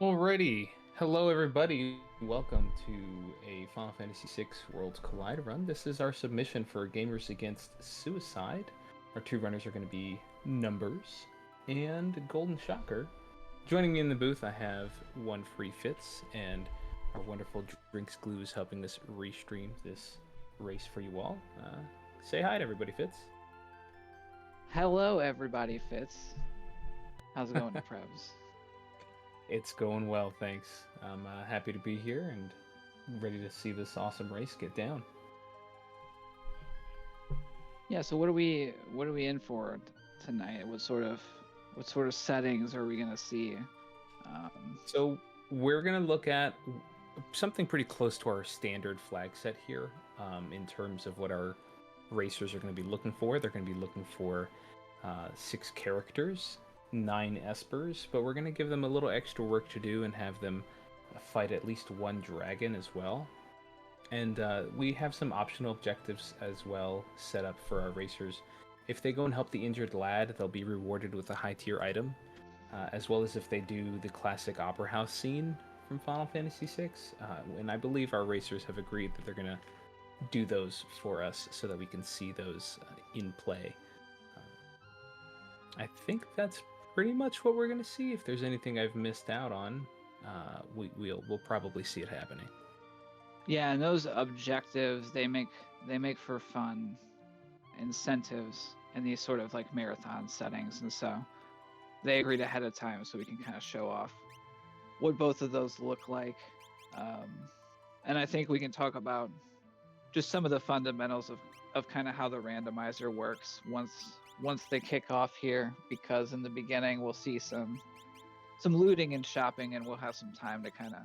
Alrighty, hello everybody. Welcome to a Final Fantasy VI Worlds Collide run. This is our submission for Gamers Against Suicide. Our two runners are going to be Numbers and Golden Shocker. Joining me in the booth, I have one free Fitz and our wonderful Drinks Glue is helping us restream this race for you all. Say hi to everybody, Fitz. Hello, everybody, Fitz. How's it going, Prevs? It's going well, thanks. I'm happy to be here and ready to see this awesome race get down. Yeah, so what are we in for tonight? What sort of settings are we gonna see? Um, So we're gonna look at something pretty close to our standard flag set here, in terms of what our racers are going to be looking for. They're going to be looking for 6 characters, 9 espers, but we're going to give them a little extra work to do and have them fight at least one dragon as well. And we have some optional objectives as well set up for our racers. If they go and help the injured lad, they'll be rewarded with a high tier item, as well as if they do the classic Opera House scene from Final Fantasy VI. And I believe our racers have agreed that they're going to do those for us so that we can see those in play. I think that's pretty much what we're going to see. If there's anything I've missed out on, we'll probably see it happening. yeah, and those objectives they make for fun incentives in these sort of like marathon settings, and so they agreed ahead of time so we can kind of show off what both of those look like. Um, and I think we can talk about just some of the fundamentals of kind of how the randomizer works once they kick off here, because in the beginning we'll see some looting and shopping, and we'll have some time to kind of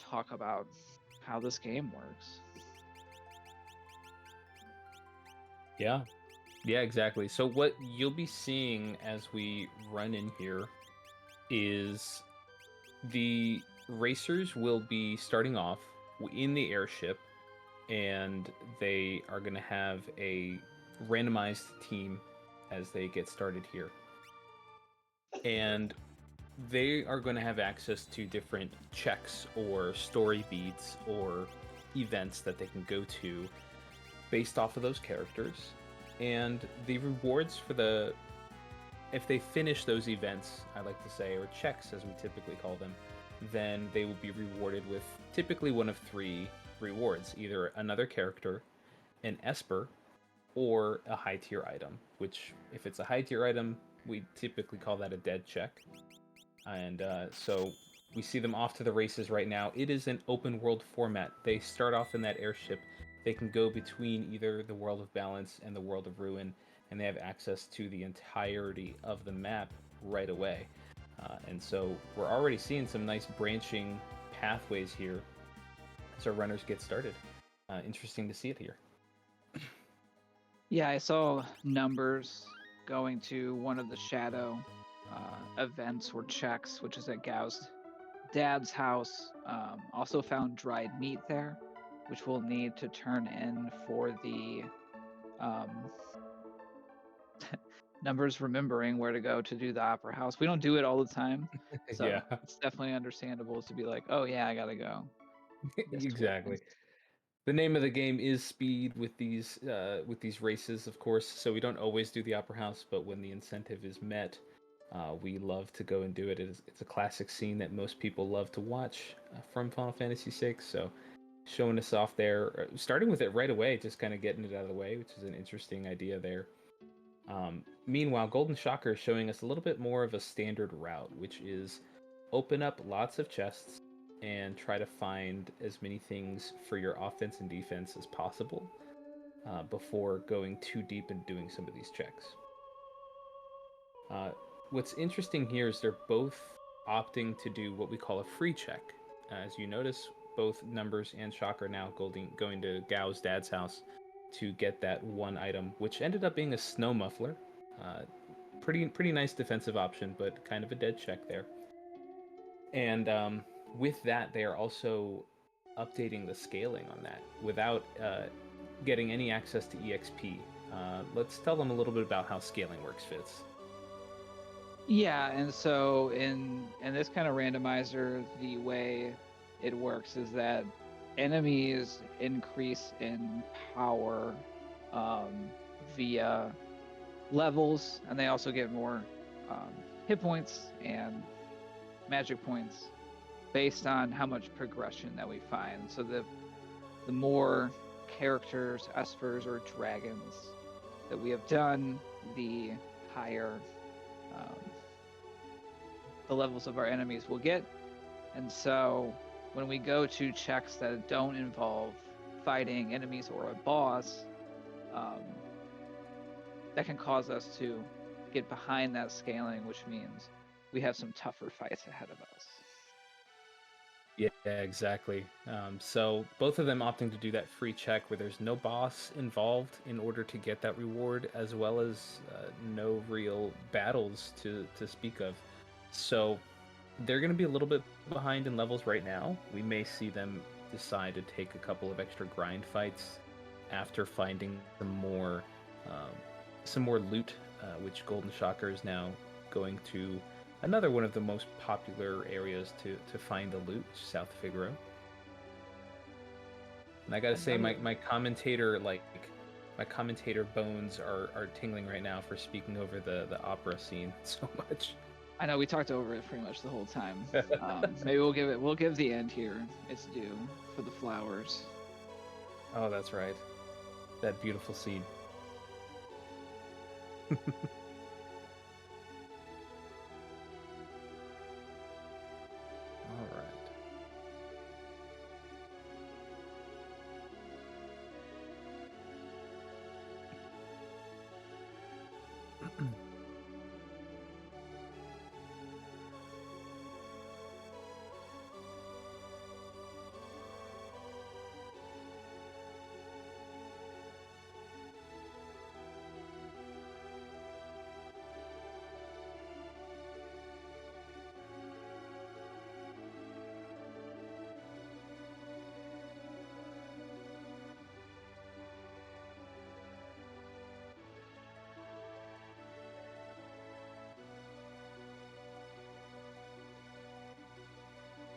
talk about how this game works. Yeah. Yeah, exactly. So what you'll be seeing as we run in here is the racers will be starting off in the airship, and they are going to have a randomized team as they get started here. And they are going to have access to different checks or story beats or events that they can go to based off of those characters. And the rewards for if they finish those events, I like to say, or checks as we typically call them, then they will be rewarded with typically one of 3 rewards, either another character, an esper, or a high tier item, which if it's a high tier item, we typically call that a dead check. And so we see them off to the races right now. It is an open world format. They start off in that airship. They can go between either the World of Balance and the World of Ruin, and they have access to the entirety of the map right away. And so we're already seeing some nice branching pathways here as our runners get started. Interesting to see it here. Yeah, I saw numbers going to one of the shadow events or checks, which is at Gao's dad's house. Also found dried meat there, which we'll need to turn in for the um, numbers remembering where to go to do the opera house. We don't do it all the time, so Yeah, it's definitely understandable to be like, oh yeah, I gotta go this way. exactly. The name of the game is speed with these races, of course. So we don't always do the Opera House, but when the incentive is met, we love to go and do it. It's a classic scene that most people love to watch from Final Fantasy VI. So showing us off there, starting with it right away, just kind of getting it out of the way, which is an interesting idea there. Meanwhile, Golden Shocker is showing us a little bit more of a standard route, which is open up lots of chests and try to find as many things for your offense and defense as possible before going too deep and doing some of these checks. Uh, what's interesting here is they're both opting to do what we call a free check. As you notice, both Numbers and Shock are now going to Gao's dad's house to get that one item, which ended up being a snow muffler. Uh, pretty nice defensive option, but kind of a dead check there. And with that, they are also updating the scaling on that without getting any access to EXP. Let's tell them a little bit about how scaling works, Fitz. Yeah, and so in this kind of randomizer, the way it works is that enemies increase in power via levels, and they also get more hit points and magic points based on how much progression that we find. So the more characters, espers, or dragons that we have done, the higher um, the levels of our enemies will get. And so when we go to checks that don't involve fighting enemies or a boss, um, that can cause us to get behind that scaling, which means we have some tougher fights ahead of us. Yeah, exactly. So both of them opting to do that free check where there's no boss involved in order to get that reward, as well as no real battles to speak of. So they're going to be a little bit behind in levels right now. We may see them decide to take a couple of extra grind fights after finding um, some more loot, which Golden Shocker is now going to another one of the most popular areas to find the loot, South Figaro. And I gotta say, Another, my commentator my commentator bones are tingling right now for speaking over the opera scene so much. I know we talked over it pretty much the whole time. Maybe we'll give the end here its due for the flowers. Oh, that's right. That beautiful scene. All right.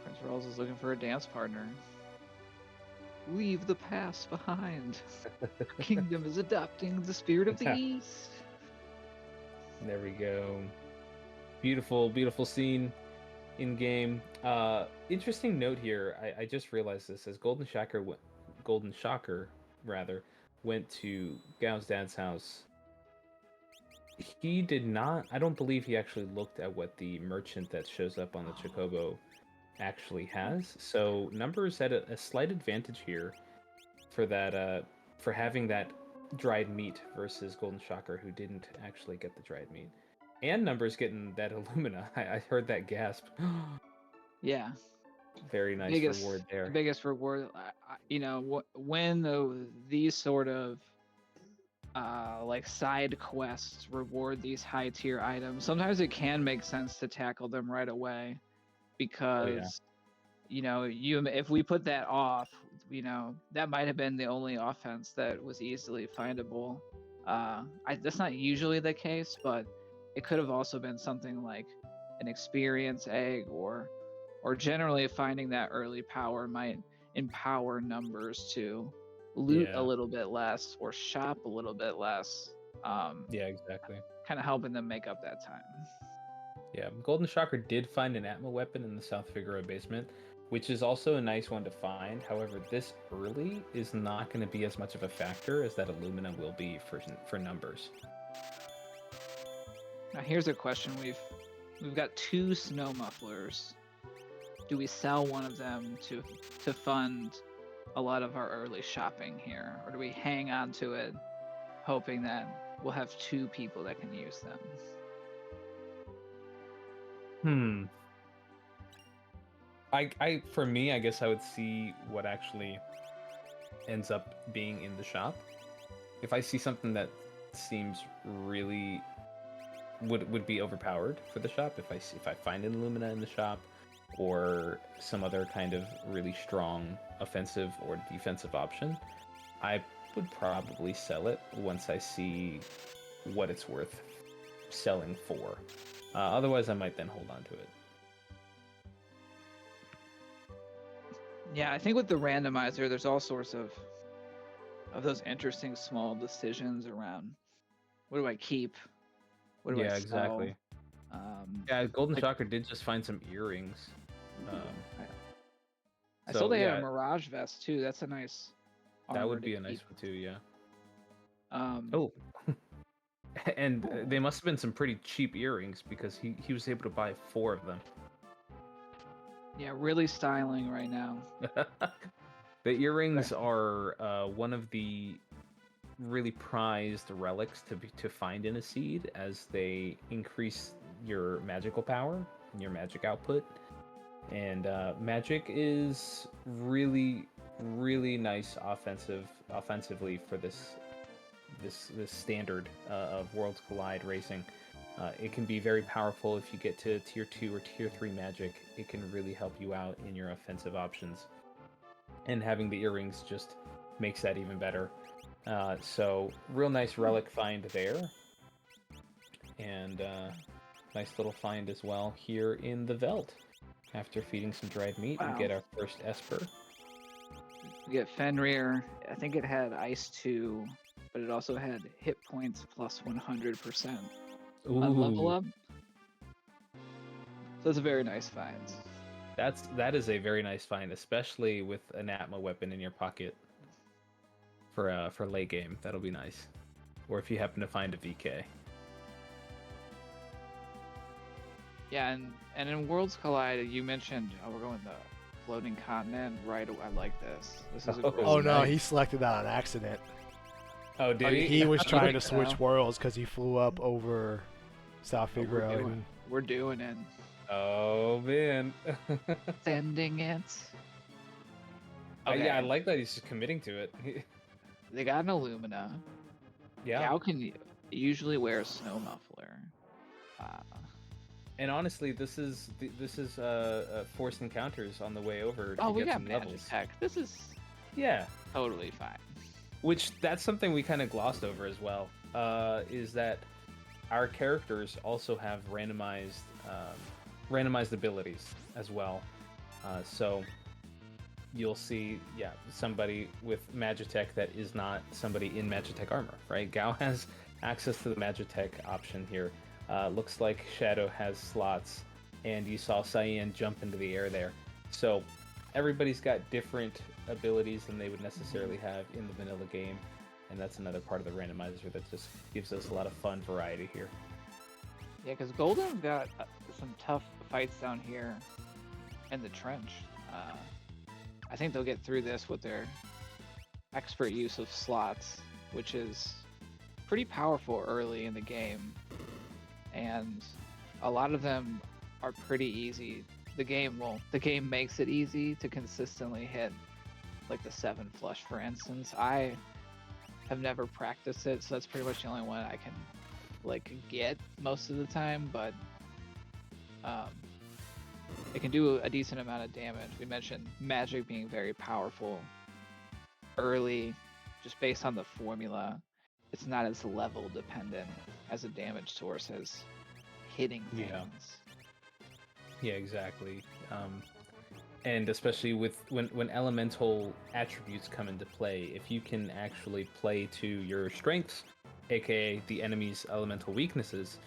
Prince Rolls is looking for a dance partner. Leave the past behind. Kingdom is adopting the spirit of the East. There we go. Beautiful, beautiful scene in game. Interesting note here. I just realized this as Golden Shocker rather went to Gao's dad's house. He did not. I don't believe he actually looked at what the merchant that shows up on the Chocobo actually has. So Numbers at a slight advantage here for that. For having that dried meat versus Golden Shocker, who didn't actually get the dried meat. And Numbers getting that Illumina. I heard that gasp. Yeah, Very nice biggest reward there. biggest reward. When these sort of like side quests reward these high tier items, sometimes it can make sense to tackle them right away Oh yeah. because if we put that off, that might have been the only offense that was easily findable. That's not usually the case, but it could have also been something like an experience egg, or generally finding that early power might empower Numbers to loot a Yeah. little bit less or shop a little bit less, Yeah, exactly. kind of helping them make up that time. Yeah, Golden Shocker did find an Atma weapon in the South Figaro basement, which is also a nice one to find. However, this early is not going to be as much of a factor as that Illumina will be for Numbers. Now here's a question: we've got 2 snow mufflers. Do we sell one of them to fund a lot of our early shopping here, or do we hang on to it, hoping that we'll have 2 people that can use them? For me, I guess I would see what actually ends up being in the shop. If I see something that seems really would be overpowered for the shop, if I find an Illumina in the shop, or some other kind of really strong offensive or defensive option, I would probably sell it once I see what it's worth selling for. Otherwise, I might then hold on to it. Yeah, I think with the randomizer, there's all sorts of those interesting small decisions around what do I keep, what do I Yeah, sell. exactly. Yeah, Golden like, Shocker did just find some earrings. I So, saw they had yeah, a Mirage vest too. That's a nice that armor would to be a keep. nice one too, yeah. Um, Oh, and they must have been some pretty cheap earrings because he was able to buy 4 of them. yeah, really styling right now. The earrings are one of the really prized relics to find in a seed, as they increase your magical power and your magic output. And magic is really nice offensively for this standard of Worlds Collide racing. It can be very powerful if you get to tier 2 or tier 3 magic. It can really help you out in your offensive options, and having the earrings just makes that even better. So real nice relic find there, and nice little find as well here in the Veld. After feeding some dried meat, we get our first Esper. We get Fenrir. I think it had Ice 2, but it also had hit points plus 100% on level up. So it's a very nice find. That is a very nice find, especially with an Atma weapon in your pocket for late game. That'll be nice. Or if you happen to find a VK. Yeah, and in Worlds Collide, you mentioned, oh, we're going the floating continent. Right, I like this. This is a great Oh no, he selected that on accident. Oh, did he? He was trying to switch worlds because he flew up over South Figaro. We're doing it. Oh man. Sending it. Okay. Yeah, I like that he's just committing to it. They got an Illumina. Yeah. Gal can usually wear a snow muffler. And honestly, this is forced encounters on the way over to we get got some magic levels. tech. This is totally fine. Which that's something we kind of glossed over as well. Is that our characters also have randomized abilities as well. So you'll see, somebody with Magitech that is not somebody in Magitech armor, right? Gao has access to the Magitech option here. Looks like Shadow has slots, and you saw Cyan jump into the air there. So everybody's got different abilities than they would necessarily have in the vanilla game, and that's another part of the randomizer that just gives us a lot of fun variety here. Yeah, because Golden's got some tough fights down here in the trench. I think they'll get through this with their expert use of slots, which is pretty powerful early in the game. And a lot of them are pretty easy. The game makes it easy to consistently hit like the 7 flush, for instance. I have never practiced it, so that's pretty much the only one I can get most of the time, but it can do a decent amount of damage. We mentioned magic being very powerful early, just based on the formula. It's not as level dependent as a damage source as hitting things. Yeah, exactly. And especially with when elemental attributes come into play, if you can actually play to your strengths, aka the enemy's elemental weaknesses,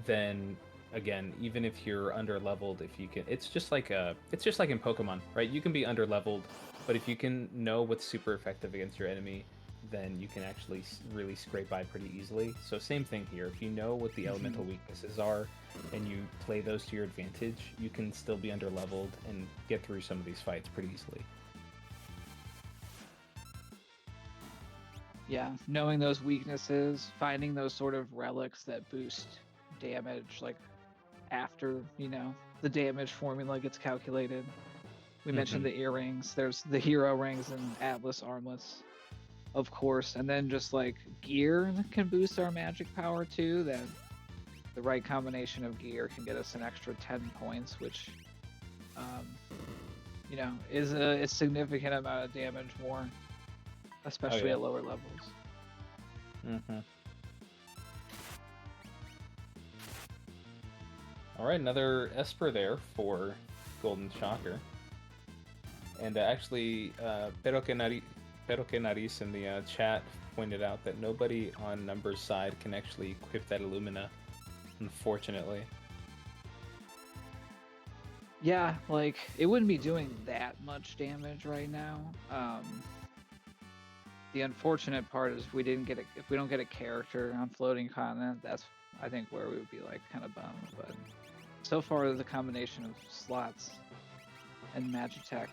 then again, even if you're under leveled, if you can, it's just like in Pokemon, right? You can be under leveled, but if you can know what's super effective against your enemy, then you can actually really scrape by pretty easily. So same thing here. If you know what the elemental weaknesses are and you play those to your advantage, you can still be under leveled and get through some of these fights pretty easily. Yeah, knowing those weaknesses, finding those sort of relics that boost damage, like after, the damage formula gets calculated. We mentioned the earrings. There's the hero rings and Atlas armlets, of course, and then just like gear can boost our magic power too. That the right combination of gear can get us an extra 10 points, which is a significant amount of damage more, especially at lower levels. All right, another Esper there for Golden Shocker. And actually, Pero que Nariz in the chat pointed out that nobody on Numbers' side can actually equip that Illumina, unfortunately. Yeah, like it wouldn't be doing that much damage right now. The unfortunate part is if we don't get a character on Floating Continent, that's I think where we would be like kind of bummed. But so far, the combination of slots and Magitech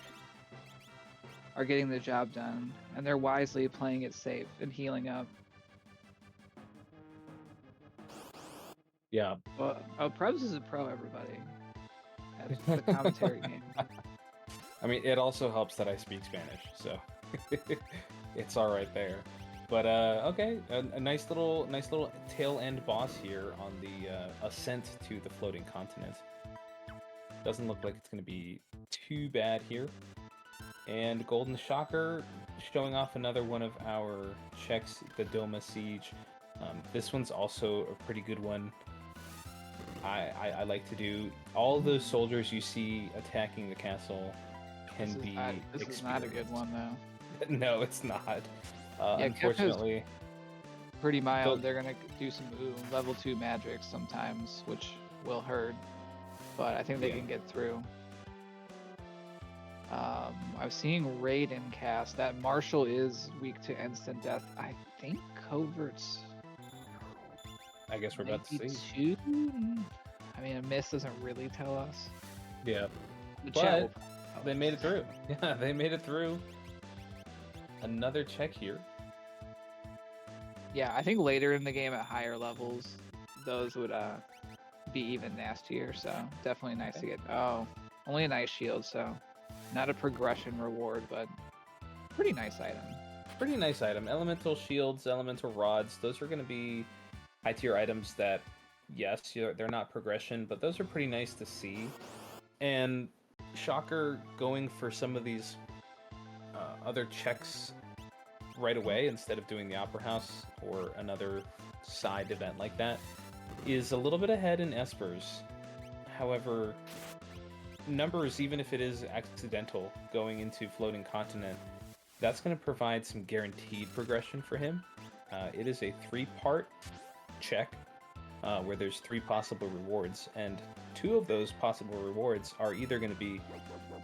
are getting the job done, and they're wisely playing it safe and healing up. Yeah. Well, Prebz is a pro, everybody. That's the commentary game. I mean, it also helps that I speak Spanish, so it's all right there. But okay, a nice little tail end boss here on the ascent to the Floating Continent. Doesn't look like it's going to be too bad here. And Golden Shocker showing off another one of our checks, the Doma Siege. This one's also a pretty good one. I like to do all of those soldiers you see attacking the castle can be This is not a good one though. No, it's not. Yeah, unfortunately, pretty mild. They're gonna do some level 2 magic sometimes, which will hurt, but I think they can get through. I've seen Raiden cast that Marshall is weak to instant death. I think Covert's. I guess we're about to see. I mean, a miss doesn't really tell us. Yeah, but they made it through. Yeah, they made it through. Another check here. Yeah, I think later in the game at higher levels, those would be even nastier. So definitely nice to get. Oh, only a nice shield, so not a progression reward, but pretty nice item. Pretty nice item. Elemental shields, elemental rods. Those are going to be high tier items that, yes, they're not progression, but those are pretty nice to see. And Shocker going for some of these other checks right away instead of doing the Opera House or another side event like that is a little bit ahead in Espers. However, Numbers, even if it is accidental going into Floating Continent, that's going to provide some guaranteed progression for him. It is a 3-part check where there's 3 possible rewards, and 2 of those possible rewards are either going to be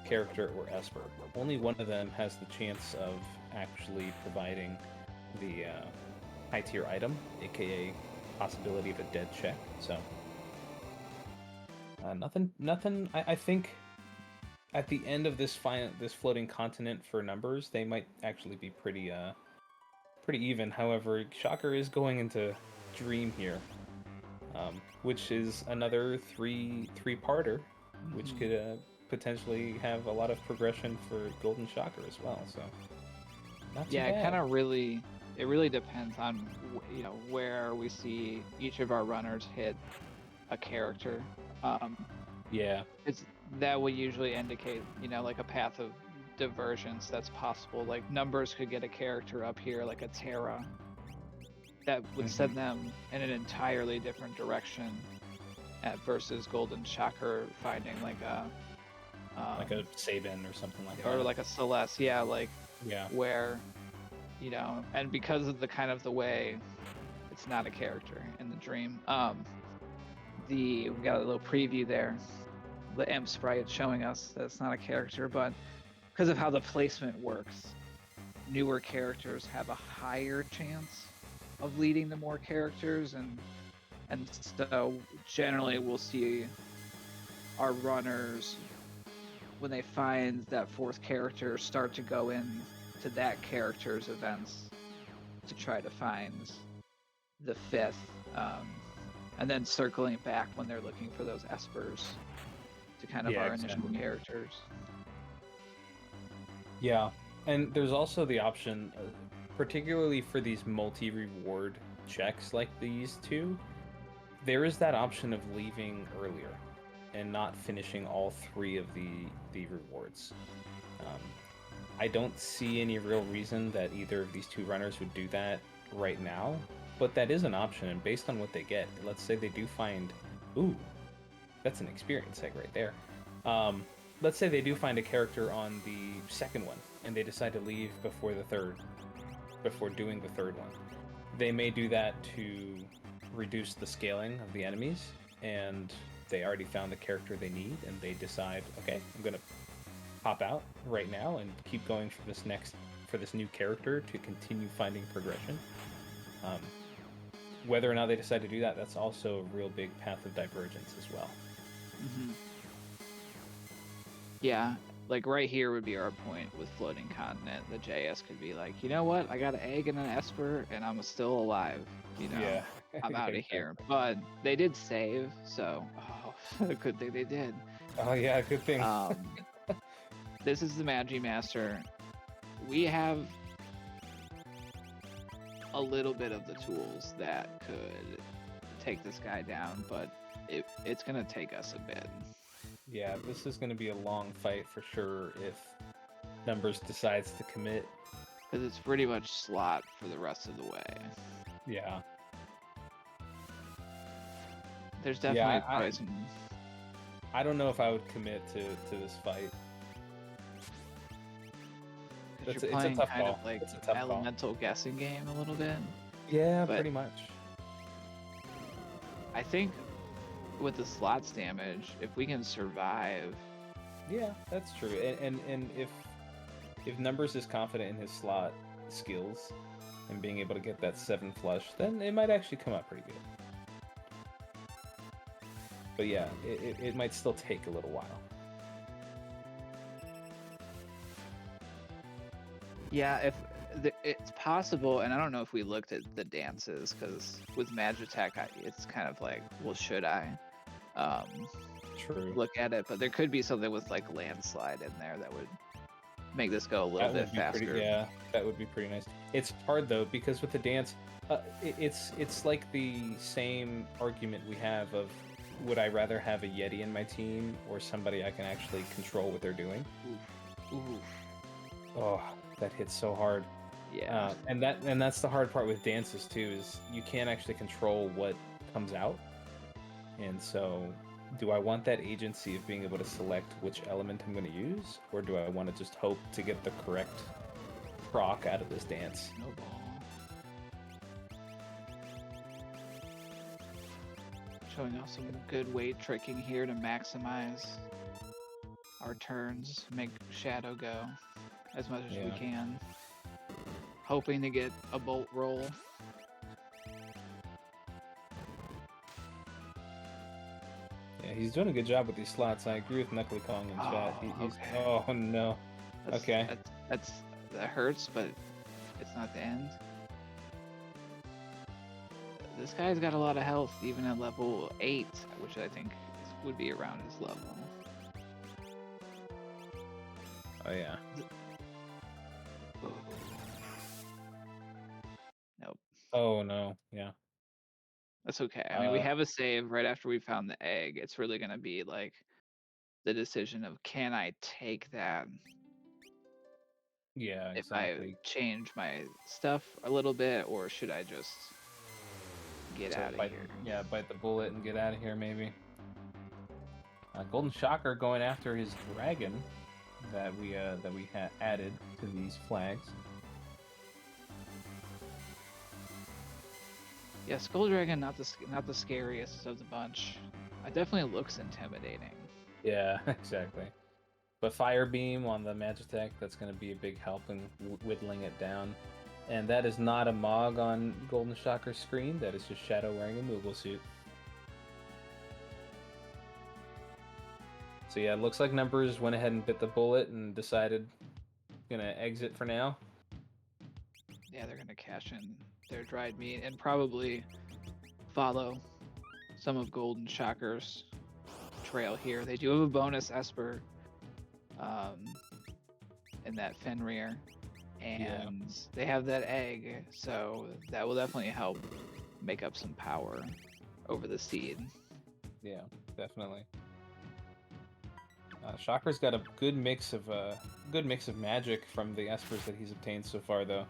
character or Esper. Only one of them has the chance of actually providing the high tier item, aka possibility of a dead check. So nothing. I think at the end of this Floating Continent for Numbers, they might actually be pretty even. However, Shocker is going into Dream here, which is another three-parter, which could potentially have a lot of progression for Golden Shocker as well. So not too bad. It kind of really depends on where we see each of our runners hit a character. That will usually indicate like a path of divergence that's possible. Like Numbers could get a character up here like a Terra that would send them in an entirely different direction versus Golden Shocker finding like a Sabin or something like that, or like a Celeste, where and because of the way it's not a character in the Dream, we got a little preview there, the imp sprite showing us that it's not a character, but because of how the placement works, newer characters have a higher chance of leading to more characters, and so generally we'll see our runners, when they find that 4th character, start to go in to that character's events to try to find the 5th, and then circling back when they're looking for those Espers to kind of our initial characters. Yeah, and there's also the option, particularly for these multi-reward checks like these 2, there is that option of leaving earlier and not finishing all 3 of the rewards. I don't see any real reason that either of these 2 runners would do that right now, but that is an option, and based on what they get, let's say they do find, that's an experience egg right there. Let's say they do find a character on the second one, and they decide to leave before doing the third one. They may do that to reduce the scaling of the enemies, and they already found the character they need, and they decide, okay, I'm gonna pop out right now and keep going for this new character to continue finding progression. Whether or not they decide to do that, that's also a real big path of divergence as well. Mm-hmm. Yeah, like right here would be our point with Floating Continent. The JS could be like, you know what? I got an egg and an Esper, and I'm still alive. You know, Yeah. I'm out of here. But they did save, so good thing they did. Oh yeah, good thing. This is the Magi Master. We have a little bit of the tools that could take this guy down, but it's gonna take us a bit. Yeah, this is going to be a long fight for sure if Numbers decides to commit. Because it's pretty much slot for the rest of the way. Yeah. There's definitely probably some... I don't know if I would commit to this fight. It's a tough kind call. Of like it's a tough elemental guessing game a little bit. Yeah, pretty much. I think with the slots damage, if we can survive... Yeah, that's true. And if Numbers is confident in his slot skills and being able to get that 7 flush, then it might actually come out pretty good. But yeah, it might still take a little while. Yeah, it's possible, and I don't know if we looked at the dances, because with Magitech, it's kind of like, well, should I True. look at it? But there could be something with like landslide in there that would make this go a little bit faster. Yeah, that would be pretty nice. It's hard though, because with the dance, it's like the same argument we have of, would I rather have a Yeti in my team or somebody I can actually control what they're doing? Oof. Oof. Oh, that hits so hard. Yeah. And that's the hard part with dances too, is you can't actually control what comes out. And so, do I want that agency of being able to select which element I'm going to use, or do I want to just hope to get the correct proc out of this dance? Snowball. Showing off some good weight tricking here to maximize our turns, make Shadow go as much as we can. Hoping to get a bolt roll. Yeah, he's doing a good job with these slots. I agree with Knuckly Kong in chat. Oh no. That hurts, but it's not the end. This guy's got a lot of health, even at level 8, which I think would be around his level. Oh yeah. Nope. Oh no. Yeah. That's okay. I mean, we have a save right after we found the egg. It's really going to be like the decision of, can I take that? Yeah, if I change my stuff a little bit, or should I just get out of here? Yeah, bite the bullet and get out of here, maybe. Golden Shocker going after his dragon that we added to these flags. Yeah, Skull Dragon, not the scariest of the bunch. It definitely looks intimidating. Yeah, exactly. But Fire Beam on the Magitech, that's going to be a big help in whittling it down. And that is not a Mog on Golden Shocker's screen. That is just Shadow wearing a Moogle suit. So yeah, it looks like Numbers went ahead and bit the bullet and decided gonna exit for now. Yeah, they're gonna cash in their dried meat and probably follow some of Golden Shocker's trail here. They do have a bonus Esper in that Fenrir, and they have that egg, so that will definitely help make up some power over the seed. Yeah, definitely. Shocker's got a good mix of magic from the Espers that he's obtained so far, though.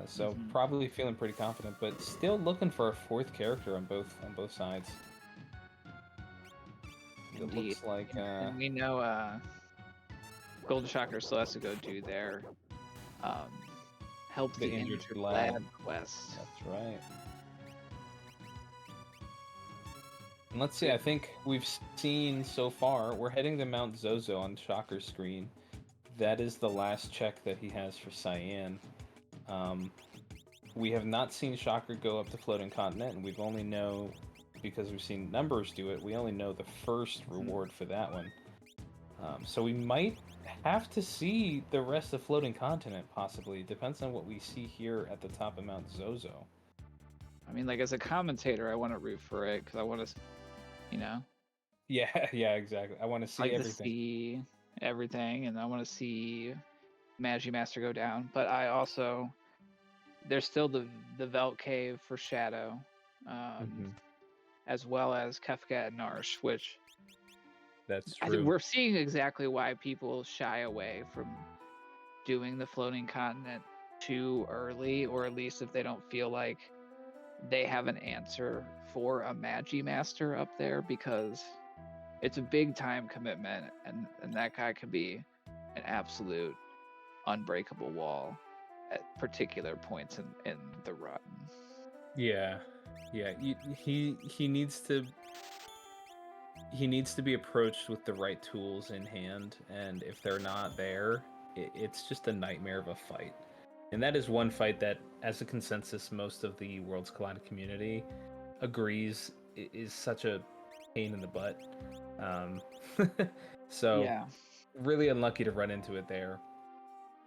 So probably feeling pretty confident, but still looking for a fourth character on both sides. it Indeed. looks like And we know Golden Shocker still has to go do their help the the injured injured lad. lad quest. That's right. And let's see, I think we've seen so far, we're heading to Mount Zozo on Shocker's screen. That is the last check that he has for Cyan. We have not seen Shocker go up to Floating Continent, and we've only know, because we've seen numbers do it, we only know the first reward for that one. So we might have to see the rest of Floating Continent, possibly. It depends on what we see here at the top of Mount Zozo. I mean, like, as a commentator, I want to root for it because I want to, you know, Yeah, yeah, exactly. I want to see like to everything. see everything, and I want to see Magimaster go down. But I also, there's still the Velt Cave for Shadow, as well as Kefka and Narsh, which That's I think true. we're seeing exactly why people shy away from doing the Floating Continent too early, or at least if they don't feel like they have an answer for a Magimaster up there, because it's a big time commitment, and that guy could be an absolute unbreakable wall at particular points in the run. Yeah, yeah. He needs to be approached with the right tools in hand, and if they're not there, it's just a nightmare of a fight. And that is one fight that, as a consensus, most of the Worlds Collide community agrees is such a pain in the butt. So Yeah. really unlucky to run into it there.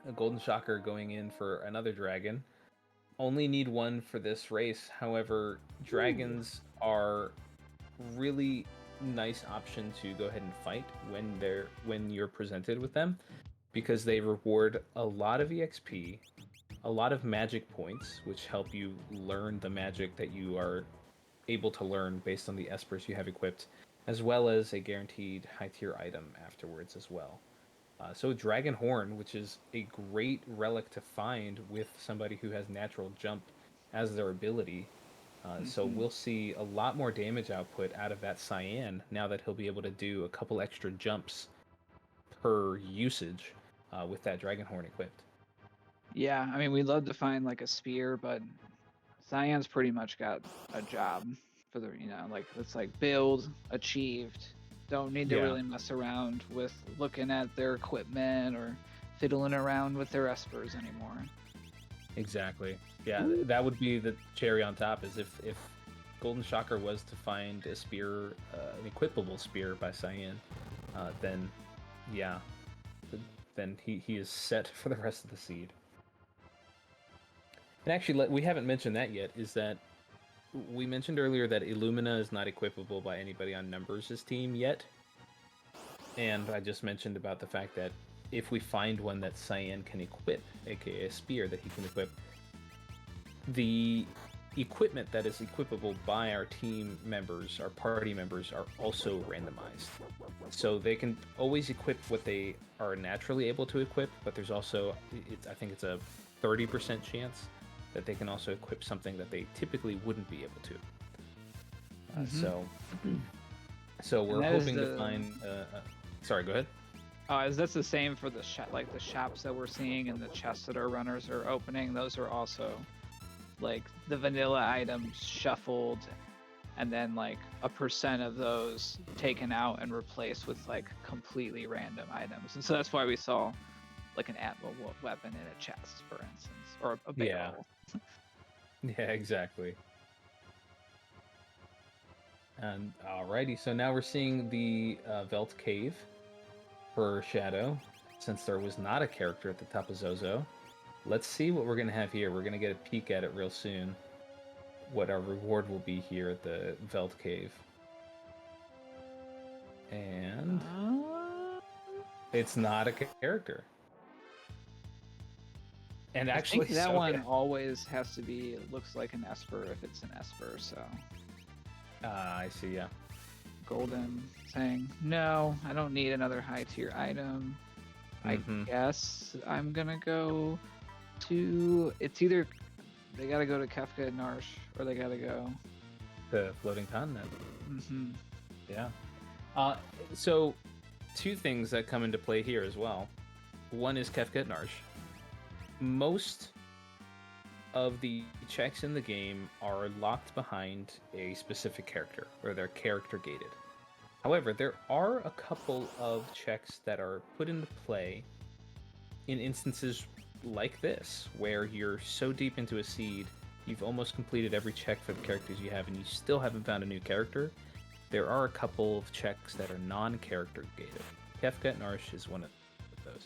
A Golden Shocker going in for another dragon. Only need one for this race. However, dragons are really nice option to go ahead and fight when you're presented with them, because they reward a lot of EXP, a lot of magic points, which help you learn the magic that you are able to learn based on the espers you have equipped, as well as a guaranteed high tier item afterwards as well. So Dragon Horn, which is a great relic to find with somebody who has natural jump as their ability. So we'll see a lot more damage output out of that Cyan now that he'll be able to do a couple extra jumps per usage with that Dragon Horn equipped. Yeah, I mean, we'd love to find like a spear, but Cyan's pretty much got a job for the, like, it's like build, achieved. Don't need to really mess around with looking at their equipment or fiddling around with their espers anymore. Exactly. Yeah, that would be the cherry on top, is if Golden Shocker was to find a spear, an equipable spear by Cyan, then yeah, then he is set for the rest of the seed. And actually, we haven't mentioned that yet, is that we mentioned earlier that Illumina is not equipable by anybody on Numbers' team yet. And I just mentioned about the fact that if we find one that Cyan can equip, aka a spear that he can equip, the equipment that is equipable by our team members, our party members, are also randomized. So they can always equip what they are naturally able to equip, but there's also, I think it's a 30% chance that they can also equip something that they typically wouldn't be able to. So we're hoping to find. Sorry, go ahead. That's the same for the the shops that we're seeing and the chests that our runners are opening. Those are also like the vanilla items shuffled, and then like a percent of those taken out and replaced with like completely random items. And so that's why we saw like an Atma weapon in a chest, for instance, or a barrel. Yeah, exactly. And alrighty, so now we're seeing the Velt Cave for Shadow, since there was not a character at the top of Zozo. Let's see what we're going to have here. We're going to get a peek at it real soon, what our reward will be here at the Velt Cave. And it's not a character. And actually, I think that one always has to be, looks like an Esper if it's an Esper, so. I see, yeah. Golden saying, no, I don't need another high tier item. I guess I'm gonna go to, it's either they gotta go to Kefka and Narsh, or they gotta go to Floating Continent. Mm-hmm. Yeah. Uh, so, two things that come into play here as well. One is Kefka at Narsh. Most of the checks in the game are locked behind a specific character, or they're character gated. However, there are a couple of checks that are put into play in instances like this, where you're so deep into a seed, you've almost completed every check for the characters you have, and you still haven't found a new character. There are a couple of checks that are non-character gated. Kefka at Narsh is one of those.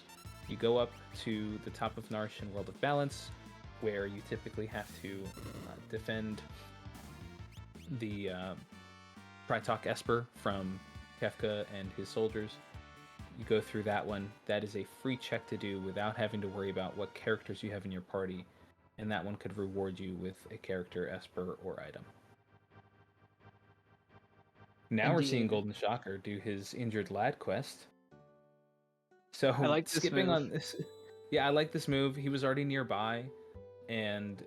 You go up to the top of Narsh in World of Balance, where you typically have to defend the Krytok Esper from Kefka and his soldiers. You go through that one. That is a free check to do without having to worry about what characters you have in your party, and that one could reward you with a character, Esper, or item. Now we're seeing Indeed. Golden Shocker do his Injured Lad quest. So I like this skipping move. on this, yeah, I like this move. He was already nearby, and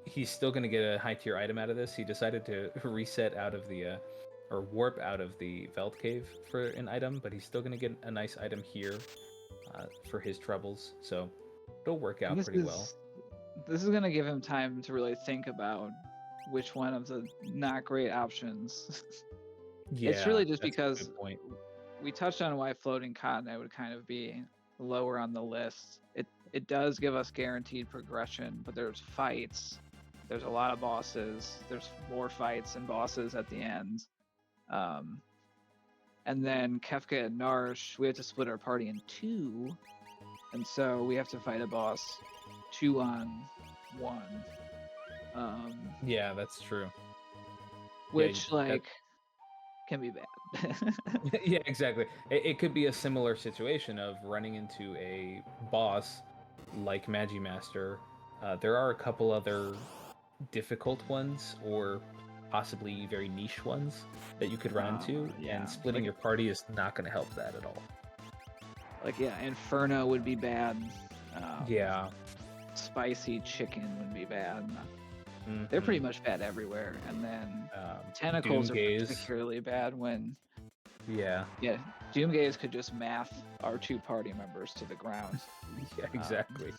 he's still going to get a high tier item out of this. He decided to reset out of the or warp out of the Veld Cave for an item, but he's still going to get a nice item here for his troubles. So it'll work out pretty well. This is gonna give him time to really think about which one of the not great options. Yeah, It's really just that's a because good point. we touched on why floating continent would kind of be lower on the list. It does give us guaranteed progression, but there's fights. There's a lot of bosses. There's more fights and bosses at the end. And then Kefka and Narsh, we have to split our party in two, and so we have to fight a boss 2-on-1. Yeah, that's true. Which that- like can be bad. Yeah, exactly. It could be a similar situation of running into a boss like Magimaster. There are a couple other difficult ones, or possibly very niche ones that you could run into, yeah, and splitting your party is not going to help that at all. Like yeah, Inferno would be bad. Yeah. Spicy chicken would be bad. They're pretty much bad everywhere. And then tentacles are Doomgaze. particularly bad when Yeah. Doomgaze could just math our two party members to the ground. Yeah, exactly.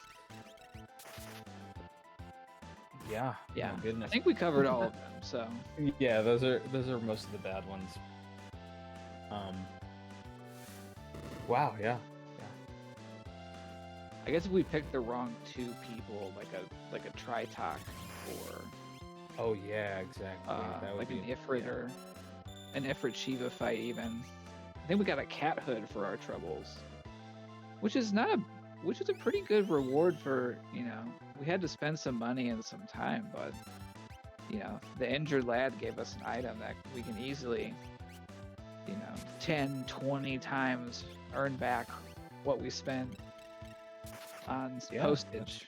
Yeah. Yeah, My I goodness. think we covered all of them. So Yeah, those are most of the bad ones. Wow. Yeah. I guess if we picked the wrong two people, like a Tritok or Oh yeah, exactly. That would like be an Ifrit or an Ifrit Shiva fight even. I think we got a cat hood for our troubles, which is a pretty good reward for, we had to spend some money and some time, but the Injured Lad gave us an item that we can easily 10 20 times earn back what we spent on postage.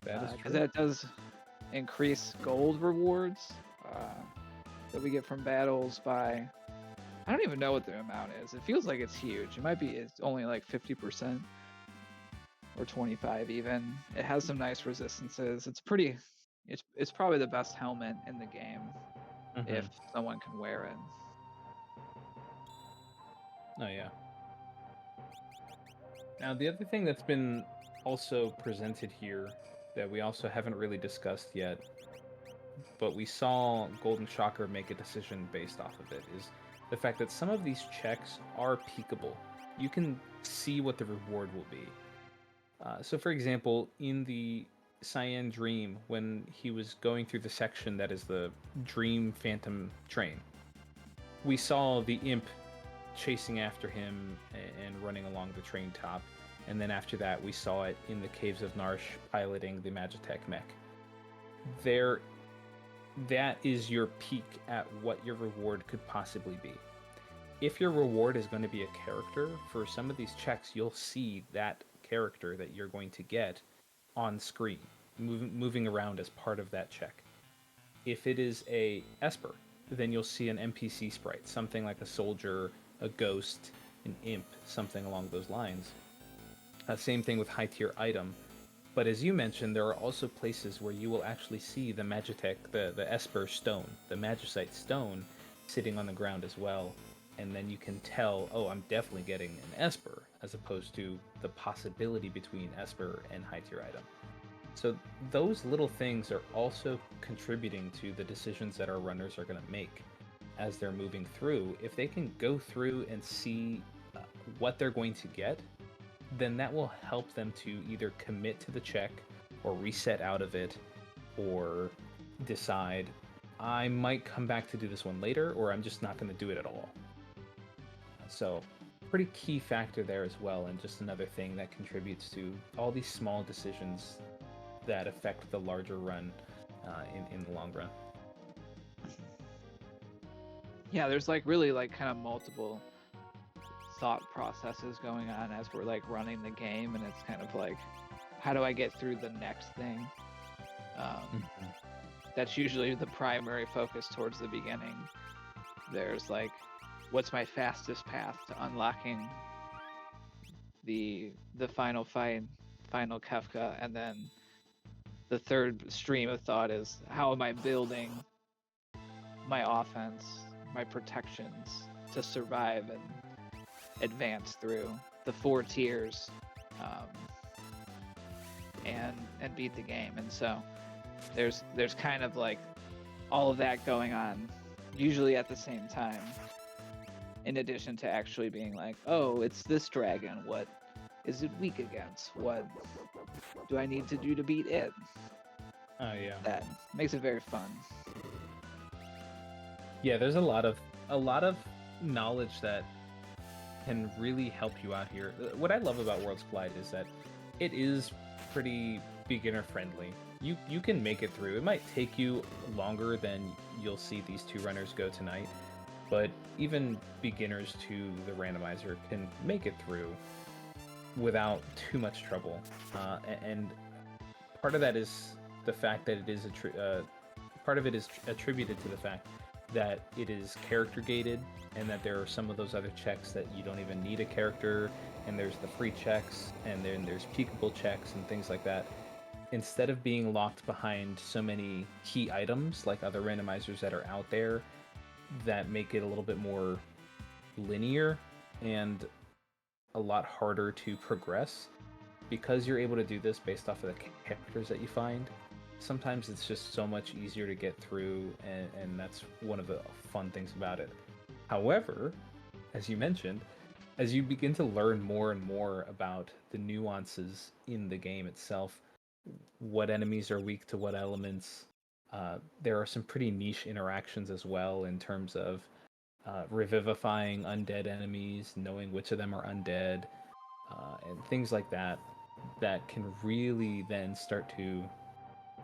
That is true. Because that does increase gold rewards that we get from battles by, I don't even know what the amount is. It feels like it's huge. It's only like 50% or 25 even. It has some nice resistances. It's probably the best helmet in the game if someone can wear it. Oh yeah. Now the other thing that's been also presented here that we also haven't really discussed yet, but we saw Golden Shocker make a decision based off of it, is the fact that some of these checks are peekable. You can see what the reward will be. So for example, in the Cyan Dream, when he was going through the section that is the Dream Phantom Train, we saw the imp chasing after him and running along the train top, and then after that we saw it in the caves of Narsh piloting the Magitech mech. That is your peek at what your reward could possibly be. If your reward is going to be a character, for some of these checks you'll see that character that you're going to get on screen, moving around as part of that check. If it is a Esper, then you'll see an NPC sprite, something like a soldier, a ghost, an imp, something along those lines. Same thing with high tier item. But as you mentioned, there are also places where you will actually see the Magitech, the Esper stone, the Magicite stone, sitting on the ground as well. And then you can tell, oh, I'm definitely getting an Esper, as opposed to the possibility between Esper and high tier item. So those little things are also contributing to the decisions that our runners are going to make as they're moving through. If they can go through and see what they're going to get, then that will help them to either commit to the check or reset out of it, or decide, I might come back to do this one later, or I'm just not going to do it at all. So pretty key factor there as well, and just another thing that contributes to all these small decisions that affect the larger run in the long run. Yeah, there's like really like kind of multiple thought processes going on as we're like running the game, and it's kind of like, how do I get through the next thing? That's usually the primary focus towards the beginning. There's like, what's my fastest path to unlocking the final fight, final Kefka, and then the third stream of thought is, how am I building my offense, my protections to survive and advance through the 4 tiers, and beat the game. And so there's kind of like all of that going on, usually at the same time, in addition to actually being like, oh, it's this dragon, what is it weak against, what do I need to do to beat it? Oh yeah, That makes it very fun. yeah. There's a lot of knowledge that can really help you out here. What I love about Worlds Collide is that it is pretty beginner friendly. You can make it through. It might take you longer than you'll see these two runners go tonight, but even beginners to the randomizer can make it through without too much trouble. And part of that is the fact that it is part of it is attributed to the fact that it is character gated, and that there are some of those other checks that you don't even need a character, and there's the free checks, and then there's peekable checks and things like that. Instead of being locked behind so many key items like other randomizers that are out there that make it a little bit more linear and a lot harder to progress, because you're able to do this based off of the characters that you find, sometimes it's just so much easier to get through, and that's one of the fun things about it. However, as you mentioned, as you begin to learn more and more about the nuances in the game itself, what enemies are weak to what elements, there are some pretty niche interactions as well, in terms of revivifying undead enemies, knowing which of them are undead, and things like that, that can really then start to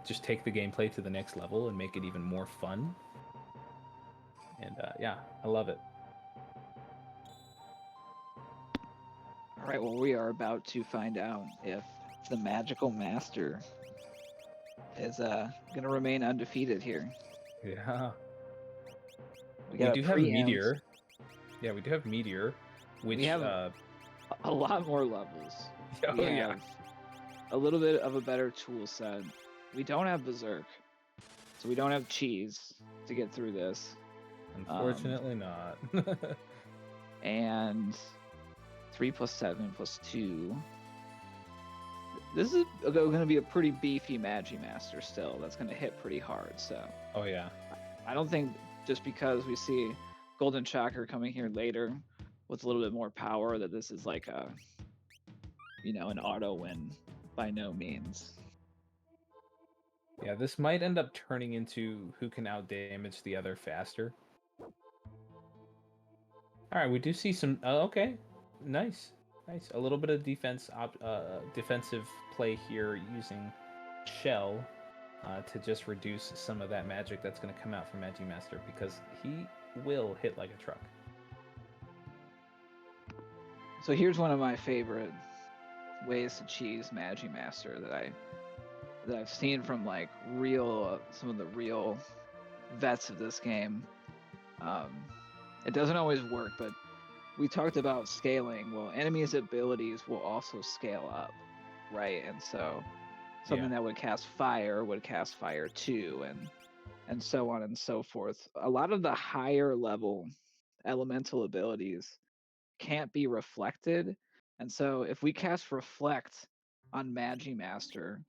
just take the gameplay to the next level and make it even more fun. And yeah, I love it. All right, well, we are about to find out if the Magical Master is going to remain undefeated here. Yeah. We We got do a have preempt. Meteor. Yeah, we do have Meteor, which We have a lot more levels. oh We yeah, have a little bit of a better tool set. We don't have Berserk, so we don't have cheese to get through this. unfortunately not. And 3 + 7 + 2. This is going to be a pretty beefy Magimaster still. That's going to hit pretty hard. So Oh yeah. I don't think just because we see Golden Chakra coming here later with a little bit more power that this is like a, an auto win, by no means. Yeah, this might end up turning into who can outdamage the other faster. All right, we do see some. Okay, nice. A little bit of defensive play here using Shell to just reduce some of that magic that's going to come out from Magimaster, because he will hit like a truck. So here's one of my favorite ways to cheese Magimaster that I've seen from like some of the real vets of this game. It doesn't always work, but we talked about scaling. Well, enemies' abilities will also scale up, right? And so something that would cast fire 2, and and so on and so forth. A lot of the higher level elemental abilities can't be reflected. And so if we cast Reflect on Magimaster,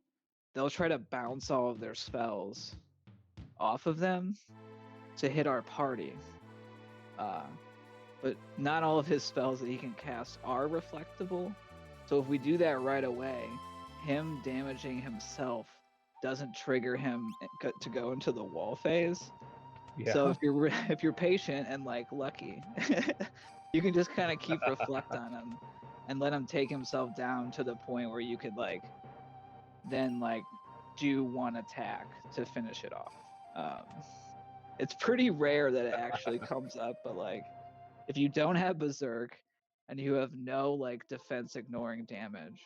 they'll try to bounce all of their spells off of them to hit our party. But not all of his spells that he can cast are reflectable. So if we do that right away, him damaging himself doesn't trigger him to go into the wall phase. Yeah. So if you're patient and like lucky, you can just kind of keep Reflect on him and let him take himself down to the point where you could like then like do one attack to finish it off. It's pretty rare that it actually comes up, but like if you don't have Berserk and you have no like defense ignoring damage,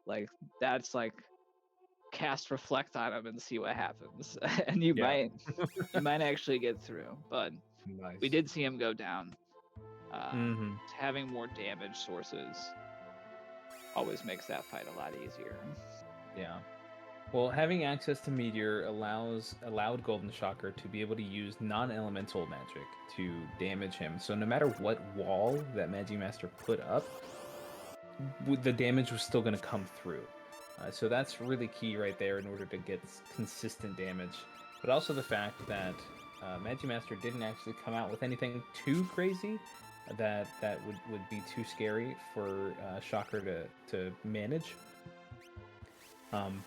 like that's like cast Reflect on him and see what happens. And you Yeah. might actually get through. But Nice. we did see him go down. Mhm. Having more damage sources always makes that fight a lot easier. Yeah. Well, having access to Meteor allowed Golden Shocker to be able to use non-elemental magic to damage him. So no matter what wall that Magimaster put up, the damage was still going to come through. So that's really key right there in order to get consistent damage. But also the fact that Magimaster didn't actually come out with anything too crazy that would be too scary for Shocker to manage.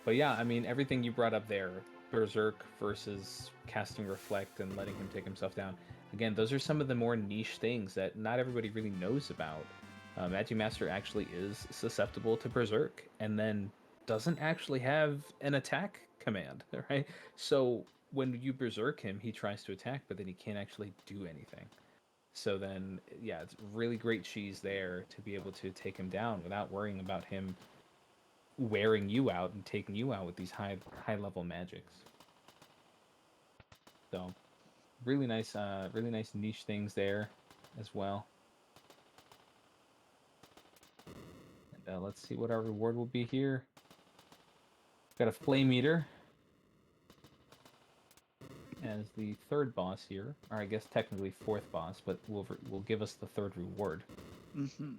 But yeah, I mean, everything you brought up there, Berserk versus casting Reflect and letting him take himself down. Again, those are some of the more niche things that not everybody really knows about. Magimaster actually is susceptible to Berserk, and then doesn't actually have an attack command, right? So when you Berserk him, he tries to attack, but then he can't actually do anything. So then, yeah, it's really great cheese there to be able to take him down without worrying about him wearing you out and taking you out with these high level magics. So really nice niche things there as well. And let's see what our reward will be here. Got a Flame Eater as the third boss here, or I guess technically fourth boss, but will give us the third reward. Mm-hmm.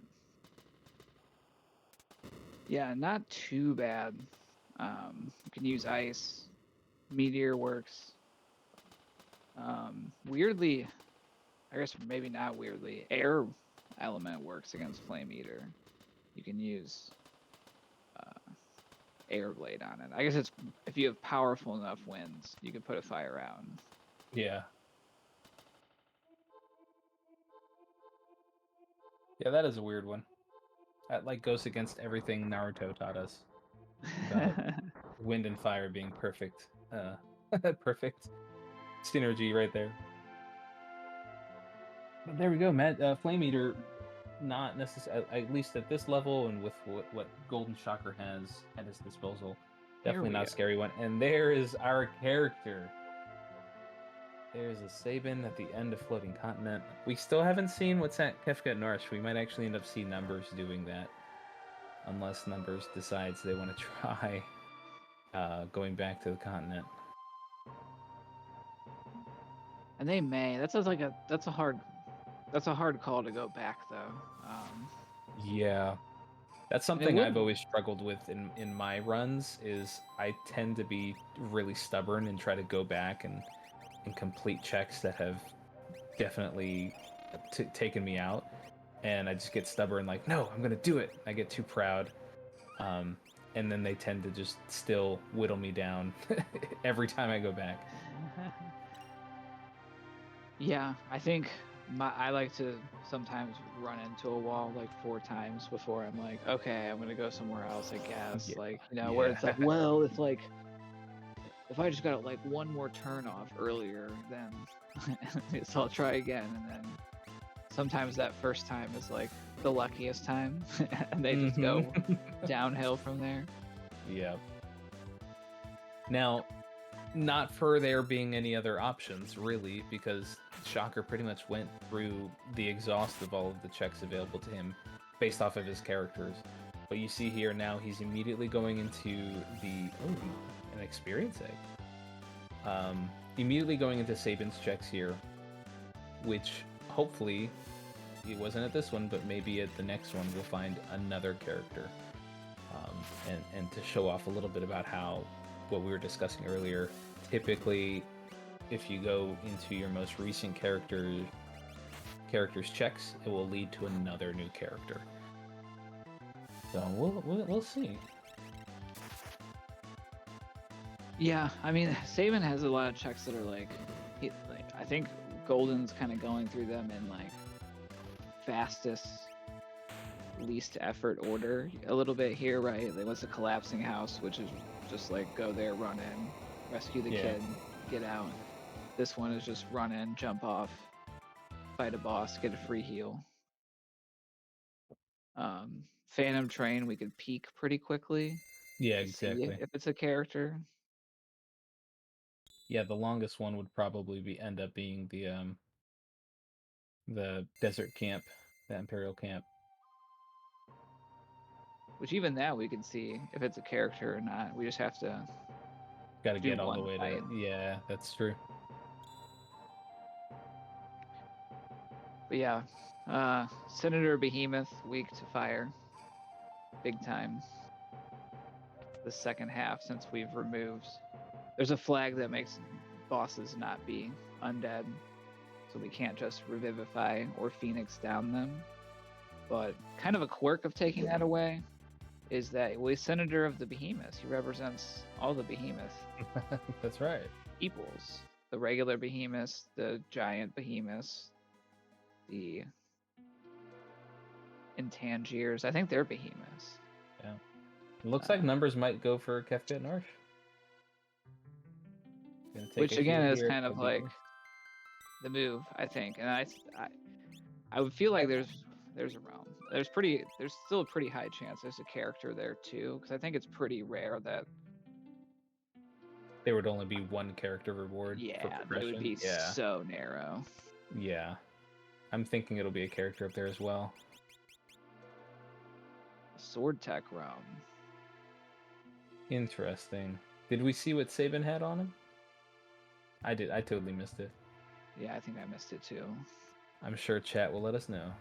Yeah, not too bad. You can use ice. Meteor works. Weirdly, I guess maybe not weirdly, air element works against Flame Eater. You can use Air Blade on it. I guess it's if you have powerful enough winds, you can put a fire out. Yeah. Yeah, that is a weird one. That like goes against everything Naruto taught us about wind and fire being perfect. Perfect synergy right there. But there we go, Matt. Flame Eater, not necessarily, at least at this level, and with what Golden Shocker has at his disposal, definitely not a scary one. And there is our character. There's a Sabin at the end of Floating Continent. We still haven't seen what's at Kefka North. We might actually end up seeing Numbers doing that, unless Numbers decides they want to try going back to the continent. And they may. That's a hard call to go back though. Yeah, that's something I've always struggled with in my runs. Is I tend to be really stubborn and try to go back and complete checks that have definitely taken me out, and I just get stubborn. Like, no, I'm gonna do it. I get too proud, and then they tend to just still whittle me down every time I go back. Yeah, I think I like to sometimes run into a wall like 4 times before I'm like, okay, I'm gonna go somewhere else, I guess. Yeah. Like, you know, where it's like, well, if I just got like one more turn off earlier, then so I'll try again. And then sometimes that first time is like the luckiest time, and they just go downhill from there. Yeah. Now, not for there being any other options, really, because Shocker pretty much went through the exhaust of all of the checks available to him based off of his characters. But you see here now he's immediately going into an experience egg. Immediately going into Sabin's checks here, which hopefully it wasn't at this one, but maybe at the next one we'll find another character, and to show off a little bit about how what we were discussing earlier. Typically, if you go into your most recent character's checks, it will lead to another new character. So we'll see. Yeah, I mean, Sabin has a lot of checks that are like I think Golden's kind of going through them in like fastest, least effort order a little bit here, right? Like, what's a collapsing house, which is just like go there, run in, rescue the kid, get out. This one is just run in, jump off, fight a boss, get a free heal. Phantom Train, we could peek pretty quickly. Yeah, See exactly. if it's a character. Yeah, the longest one would probably end up being the desert camp, the Imperial camp. Which even that we can see if it's a character or not. We just have to Got to do get all the one way fight. to. Yeah, that's true. But yeah, Senator Behemoth, weak to fire, big time. The second half, since we've removed, there's a flag that makes bosses not be undead, so we can't just revivify or phoenix down them. But kind of a quirk of taking that away is that we Senator of the Behemoth. He represents all the Behemoth That's right. equals the regular Behemoths, the giant Behemoths, the Intangiers. I think they're Behemoths. Yeah. It looks like numbers might go for Kefka Narsh. Which again is kind of like the move, I think. And I would feel like there's a realm. There's still a pretty high chance there's a character there too, because I think it's pretty rare that there would only be one character reward. Yeah, for it would be so narrow. Yeah. I'm thinking it'll be a character up there as well. Sword Tech realm. Interesting. Did we see what Sabin had on him? I did. I totally missed it. Yeah, I think I missed it too. I'm sure chat will let us know.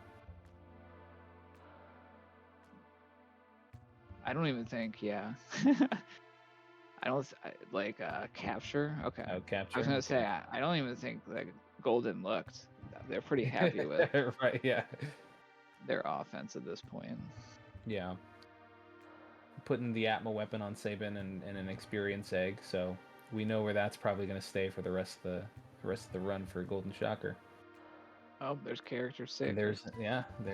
I don't even think, yeah. I don't like capture. Okay. Oh, capture. I was gonna say I don't even think like Golden looked. They're pretty happy with right. Yeah. their offense at this point. Yeah. Putting the Atma weapon on Sabin and an experience egg, so we know where that's probably going to stay for the rest of the run for Golden Shocker. Oh, there's character 6. And there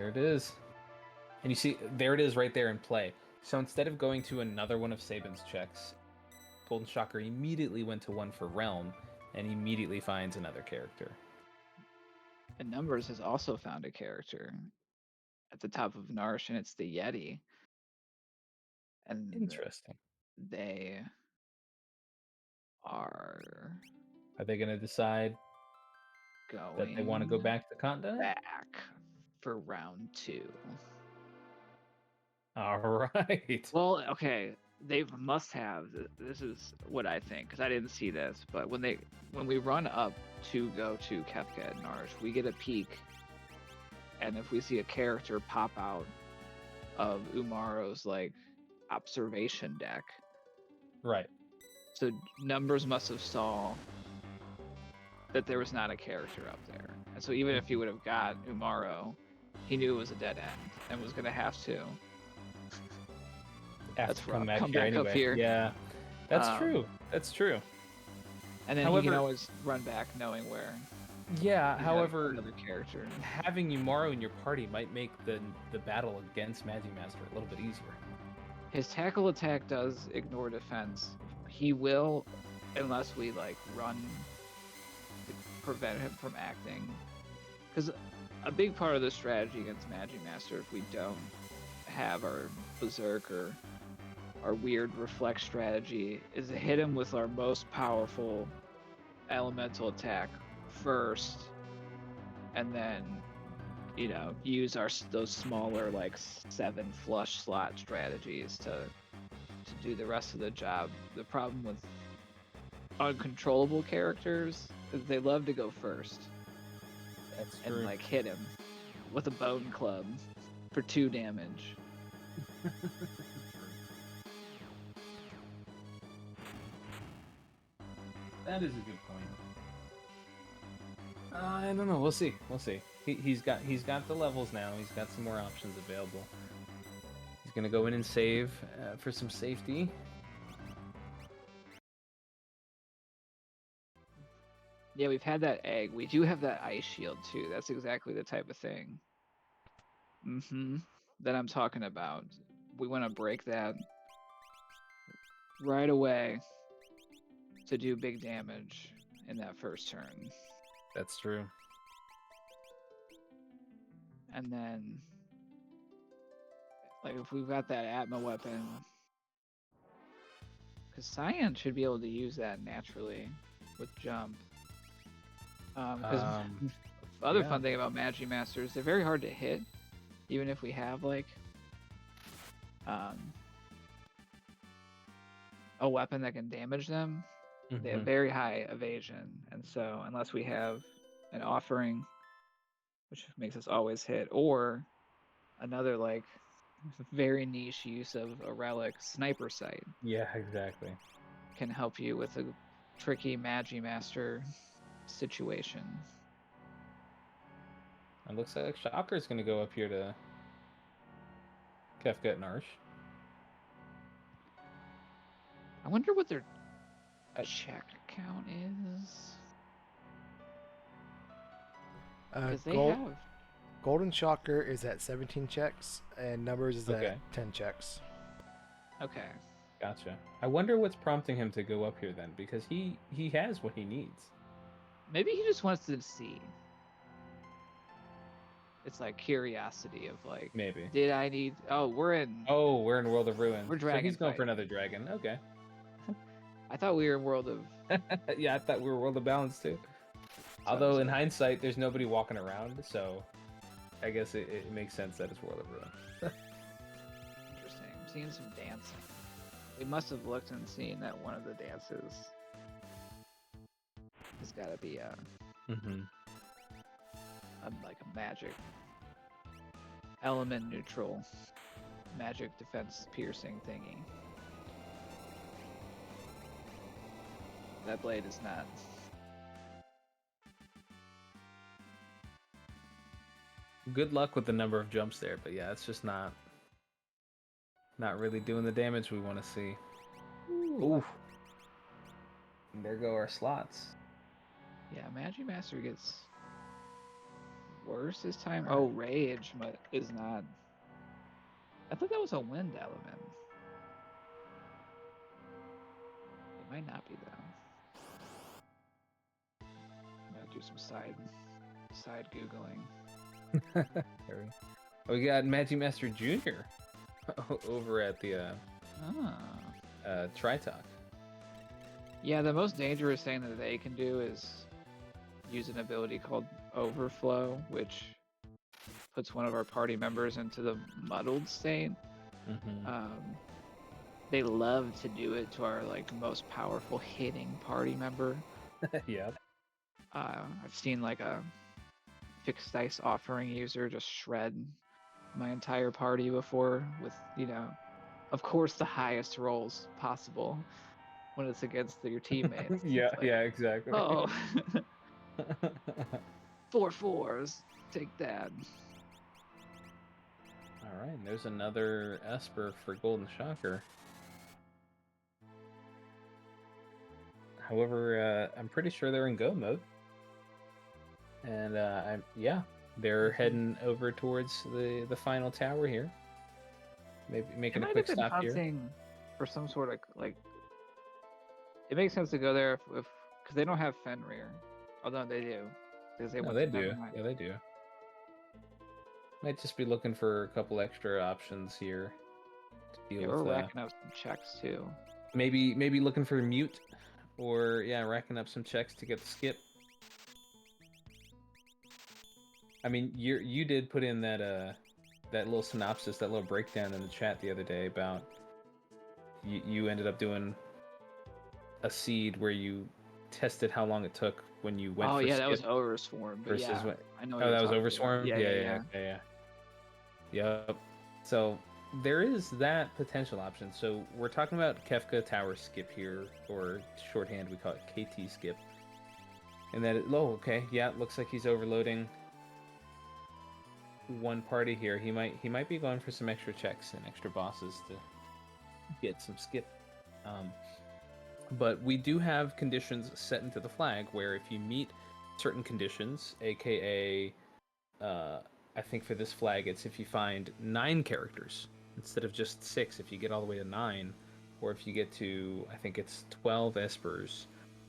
it is. And you see, there it is right there in play. So instead of going to another one of Sabin's checks, Golden Shocker immediately went to one for Realm and immediately finds another character. And Numbers has also found a character at the top of Narsh, and it's the Yeti. And Interesting. They are they going to decide that they want to go back to Continent? Back for round 2. All right. Well, okay, they must have. This is what I think, because I didn't see this. But when we run up to go to Kefka and Narsh, we get a peek, and if we see a character pop out of Umaro's like observation deck, right? So Numbers must have saw that there was not a character up there, and so even if he would have got Umaro, he knew it was a dead end and was going to have to. Come back anyway. Up here. Yeah, that's true. That's true. And then he can always run back knowing where. Yeah, however, another character. Having Umaro in your party might make the battle against Magic Master a little bit easier. His tackle attack does ignore defense. He will, unless we like run to prevent him from acting. Because a big part of the strategy against Magic Master, if we don't have our Berserk or our weird reflect strategy, is to hit him with our most powerful elemental attack first, and then use those smaller like 7 flush slot strategies to do the rest of the job. The problem with uncontrollable characters, they love to go first That's and true. like hit him with a bone club for 2 damage. That is a good point. I don't know. We'll see. We'll see. He's got the levels now. He's got some more options available. He's gonna go in and save for some safety. Yeah, we've had that egg. We do have that ice shield too. That's exactly the type of thing. That I'm talking about. We want to break that right away to do big damage in that first turn. That's true. And then, like, if we've got that Atma weapon, because Cyan should be able to use that naturally with jump. Because other yeah. fun thing about Magi Masters, they're very hard to hit, even if we have like a weapon that can damage them. They have very high evasion, and so unless we have an offering, which makes us always hit, or another like very niche use of a relic, sniper sight. Yeah, exactly. Can help you with a tricky Magi Master situation. It looks like Shocker's gonna go up here to Kefka and Arsh. I wonder what their check count is. Because they have. Golden Shocker is at 17 checks, and Numbers is at 10 checks. Okay. Gotcha. I wonder what's prompting him to go up here then, because he has what he needs. Maybe he just wants to see. It's like curiosity of like, maybe. Did I need? Oh, we're in World of Ruin. We're dragon. So he's going fight. for another dragon. Okay. I thought we were in World of. Yeah, I thought we were World of Balance too. Although in hindsight, there's nobody walking around, so I guess it makes sense that it's World of Ruin. Interesting. I'm seeing some dancing. We must have looked and seen that one of the dances has got to be like a magic element neutral magic defense piercing thingy. That blade is not. Good luck with the number of jumps there, but yeah, it's just not really doing the damage we want to see. Ooh. And there go our slots. Yeah, Magi Master gets worse this time. Oh, Rage is not. I thought that was a wind element. It might not be though. I'm gonna do some side googling. We got Magi Master Jr. over at the Tritalk. Yeah, the most dangerous thing that they can do is use an ability called Overflow, which puts one of our party members into the muddled state. They love to do it to our like most powerful hitting party member. Yeah. I've seen like a fixed dice offering user just shred my entire party before with, of course the highest rolls possible when it's against your teammates. Yeah, like, yeah, exactly. Oh, 4 4s, take that. All right, there's another Esper for Golden Shocker. However, I'm pretty sure they're in go mode, and they're heading over towards the final tower here. Maybe making a quick stop here. For some sort of like, it makes sense to go there if because they don't have Fenrir, although they do. They do. Yeah, they do. Might just be looking for a couple extra options here. To deal we're with, racking up some checks too. Maybe looking for mute, or racking up some checks to get the skip. I mean, you did put in that little synopsis, that little breakdown in the chat the other day about you ended up doing a seed where you tested how long it took when you went Oh for yeah, that was skip Overswarm. But versus yeah, when. I know what Oh, you're that was talking about. Overswarm. Yeah, Yeah, yeah, yeah, yeah. yeah, yeah. Yep. So there is that potential option. So we're talking about Kefka Tower skip here, or shorthand we call it KT skip. And that okay, yeah, it looks like he's overloading one party here. He might be going for some extra checks and extra bosses to get some skip. But we do have conditions set into the flag where if you meet certain conditions, aka I think for this flag it's if you find 9 characters instead of just 6, if you get all the way to 9, or if you get to, I think it's 12 espers,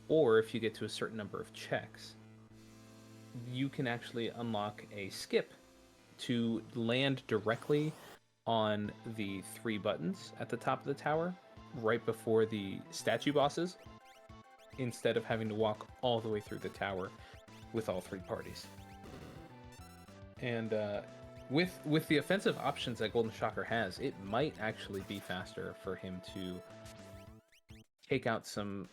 or if you get to a certain number of checks, you can actually unlock a skip to land directly on the 3 buttons at the top of the tower right before the statue bosses, instead of having to walk all the way through the tower with all 3 parties. And with the offensive options that Golden Shocker has, it might actually be faster for him to take out some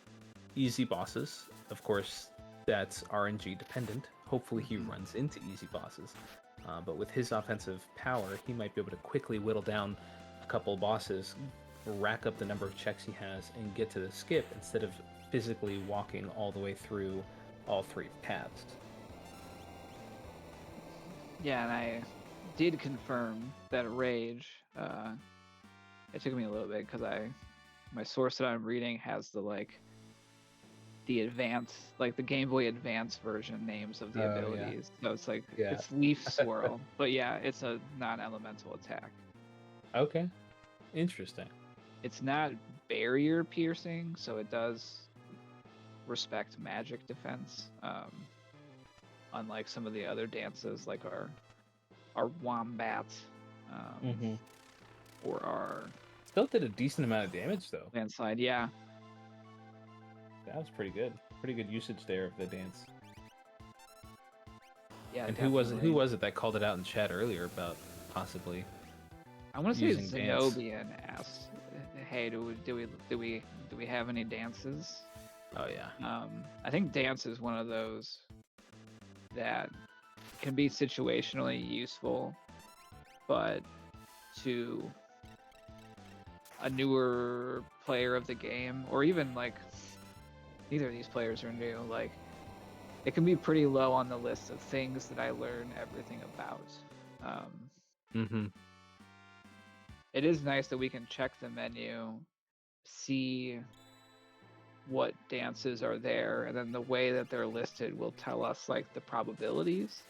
easy bosses. Of course, that's RNG dependent. Hopefully he runs into easy bosses. But with his offensive power, he might be able to quickly whittle down a couple bosses, rack up the number of checks he has, and get to the skip instead of physically walking all the way through all 3 paths. Yeah, and I did confirm that Rage. It took me a little bit because my source that I'm reading has the advanced, like the Game Boy Advance version names of the abilities. So it's like it's Leaf Swirl, but yeah, it's a non-elemental attack. Okay, interesting. It's not barrier piercing, so it does respect magic defense. Unlike some of the other dances, like our Wombat, or our Still did a decent amount of damage though. Landslide. Yeah, that was pretty good. Pretty good usage there of the dance. Yeah, and definitely. who was it that called it out in chat earlier about possibly? I want to say using dance? Zenobian asked, "Hey, do we have any dances?" Oh yeah. I think dance is one of those that can be situationally useful, but to a newer player of the game, or even like neither of these players are new, like it can be pretty low on the list of things that I learn everything about. It is nice that we can check the menu, see what dances are there, and then the way that they're listed will tell us like the probabilities.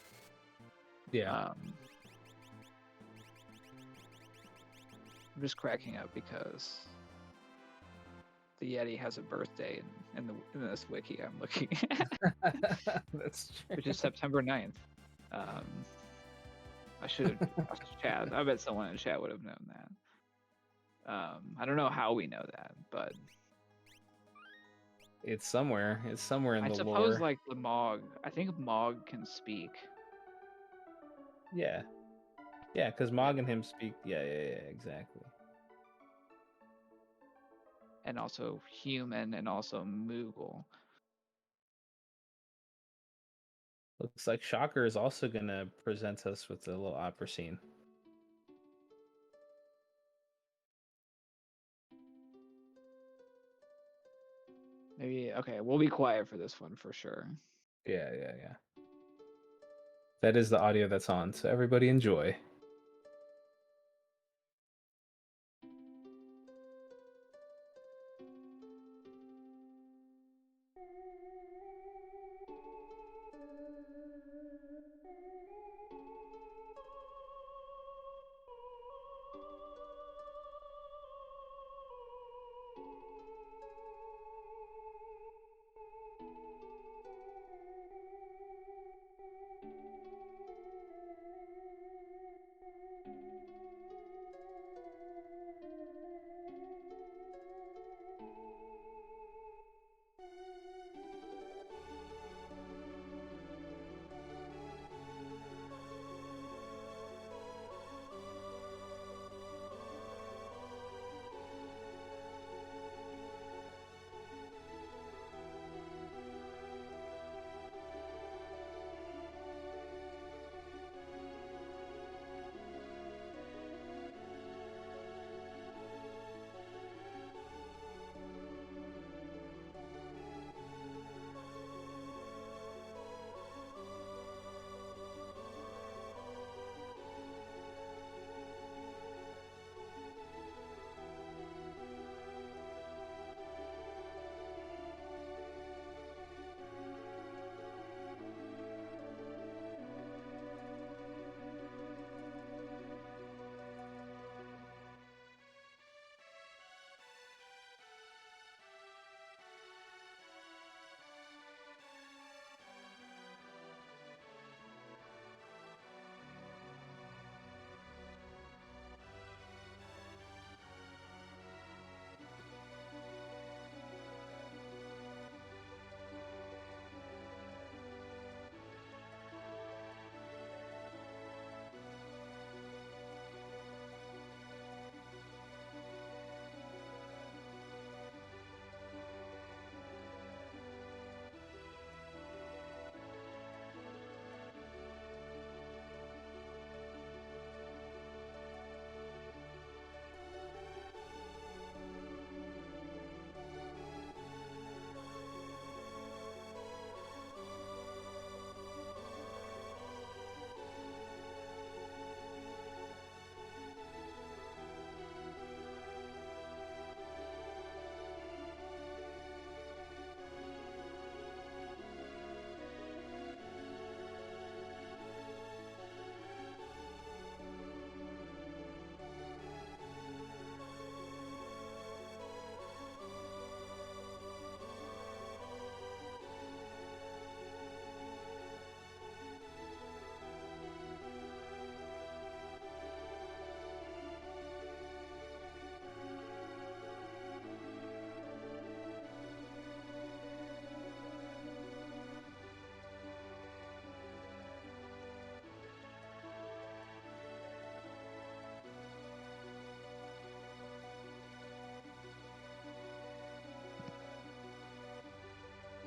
Yeah. I'm just cracking up because the Yeti has a birthday in this wiki I'm looking at. That's true. Which is September 9th. I should have asked chat. I bet someone in chat would have known that. I don't know how we know that, but it's somewhere. It's somewhere in the lore. I suppose like the Mog. I think Mog can speak. Yeah. Yeah, because Mog and him speak. Yeah, exactly. And also human, and also Moogle. Looks like Shocker is also gonna present us with a little opera scene. Maybe okay. We'll be quiet for this one for sure. Yeah. That is the audio that's on, so everybody enjoy.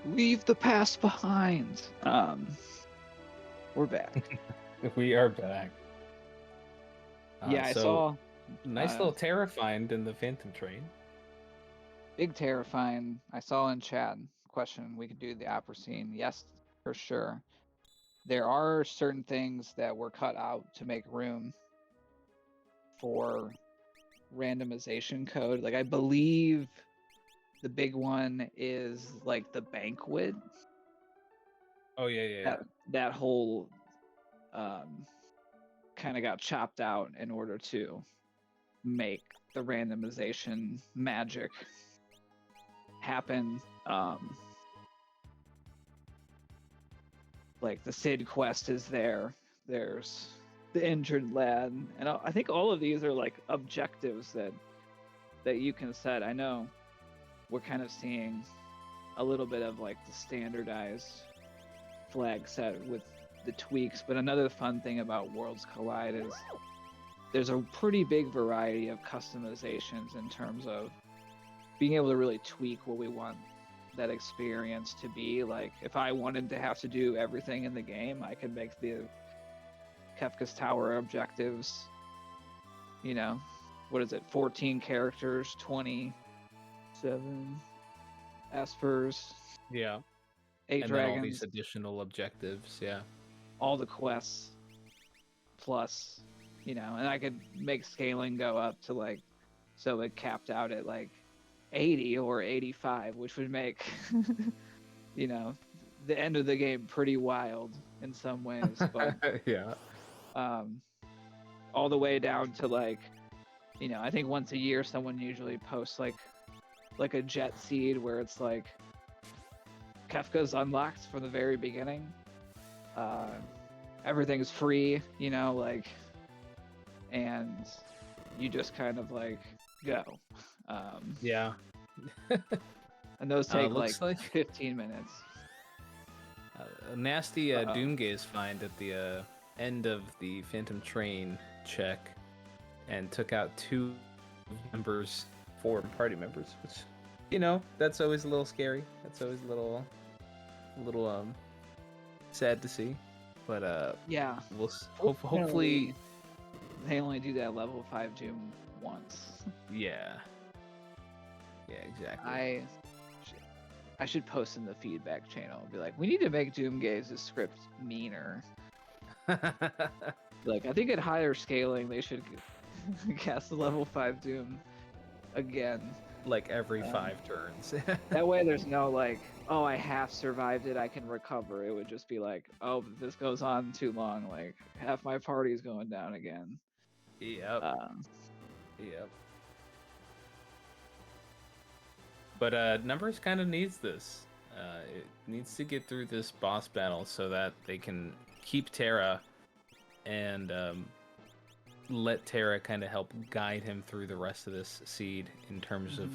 Leave the past behind. We're back. We are back. Yeah, I So saw nice little Terra find in the Phantom Train. big terrifying. I saw in chat question we could do the opera scene. Yes, for sure. There are certain things that were cut out to make room for randomization code. Like I believe the big one is like the banquet. Oh yeah. That whole kind of got chopped out in order to make the randomization magic happen. Like the Sid quest is there. There's the injured lad, and I think all of these are like objectives that you can set. I know we're kind of seeing a little bit of like the standardized flag set with the tweaks, but another fun thing about Worlds Collide is there's a pretty big variety of customizations in terms of being able to really tweak what we want that experience to be. Like if I wanted to have to do everything in the game, I could make the Kefka's Tower objectives, you know, what is it, 14 characters, 27 espers, Yeah. 8 And dragons, then all these additional objectives, yeah. all the quests plus, you know, and I could make scaling go up to like, so it capped out at like 80 or 85, which would make you know, the end of the game pretty wild in some ways, but yeah. all the way down to like, you know, I think once a year someone usually posts like a jet seed where it's like Kefka's unlocked from the very beginning. Everything's free, you know, like, and you just kind of like go. Yeah. And those take looks like 15 minutes. A nasty Doomgaze find at the end of the Phantom Train check, and took out 2 members, 4 party members, which, you know, that's always a little scary. That's always a little sad to see. But Yeah. we'll hopefully They only do that level 5 Doom once. Yeah, exactly. I should post in the feedback channel and be like, we need to make Doomgaze's script meaner. Like, I think at higher scaling they should cast the level 5 Doom again. Like every 5 turns. That way there's no like, oh, I half survived it, I can recover. It would just be like, oh, this goes on too long, like half my party's going down again. Yep. Yep. But Numbers kind of needs this. It needs to get through this boss battle so that they can keep Terra and let Terra kind of help guide him through the rest of this seed in terms of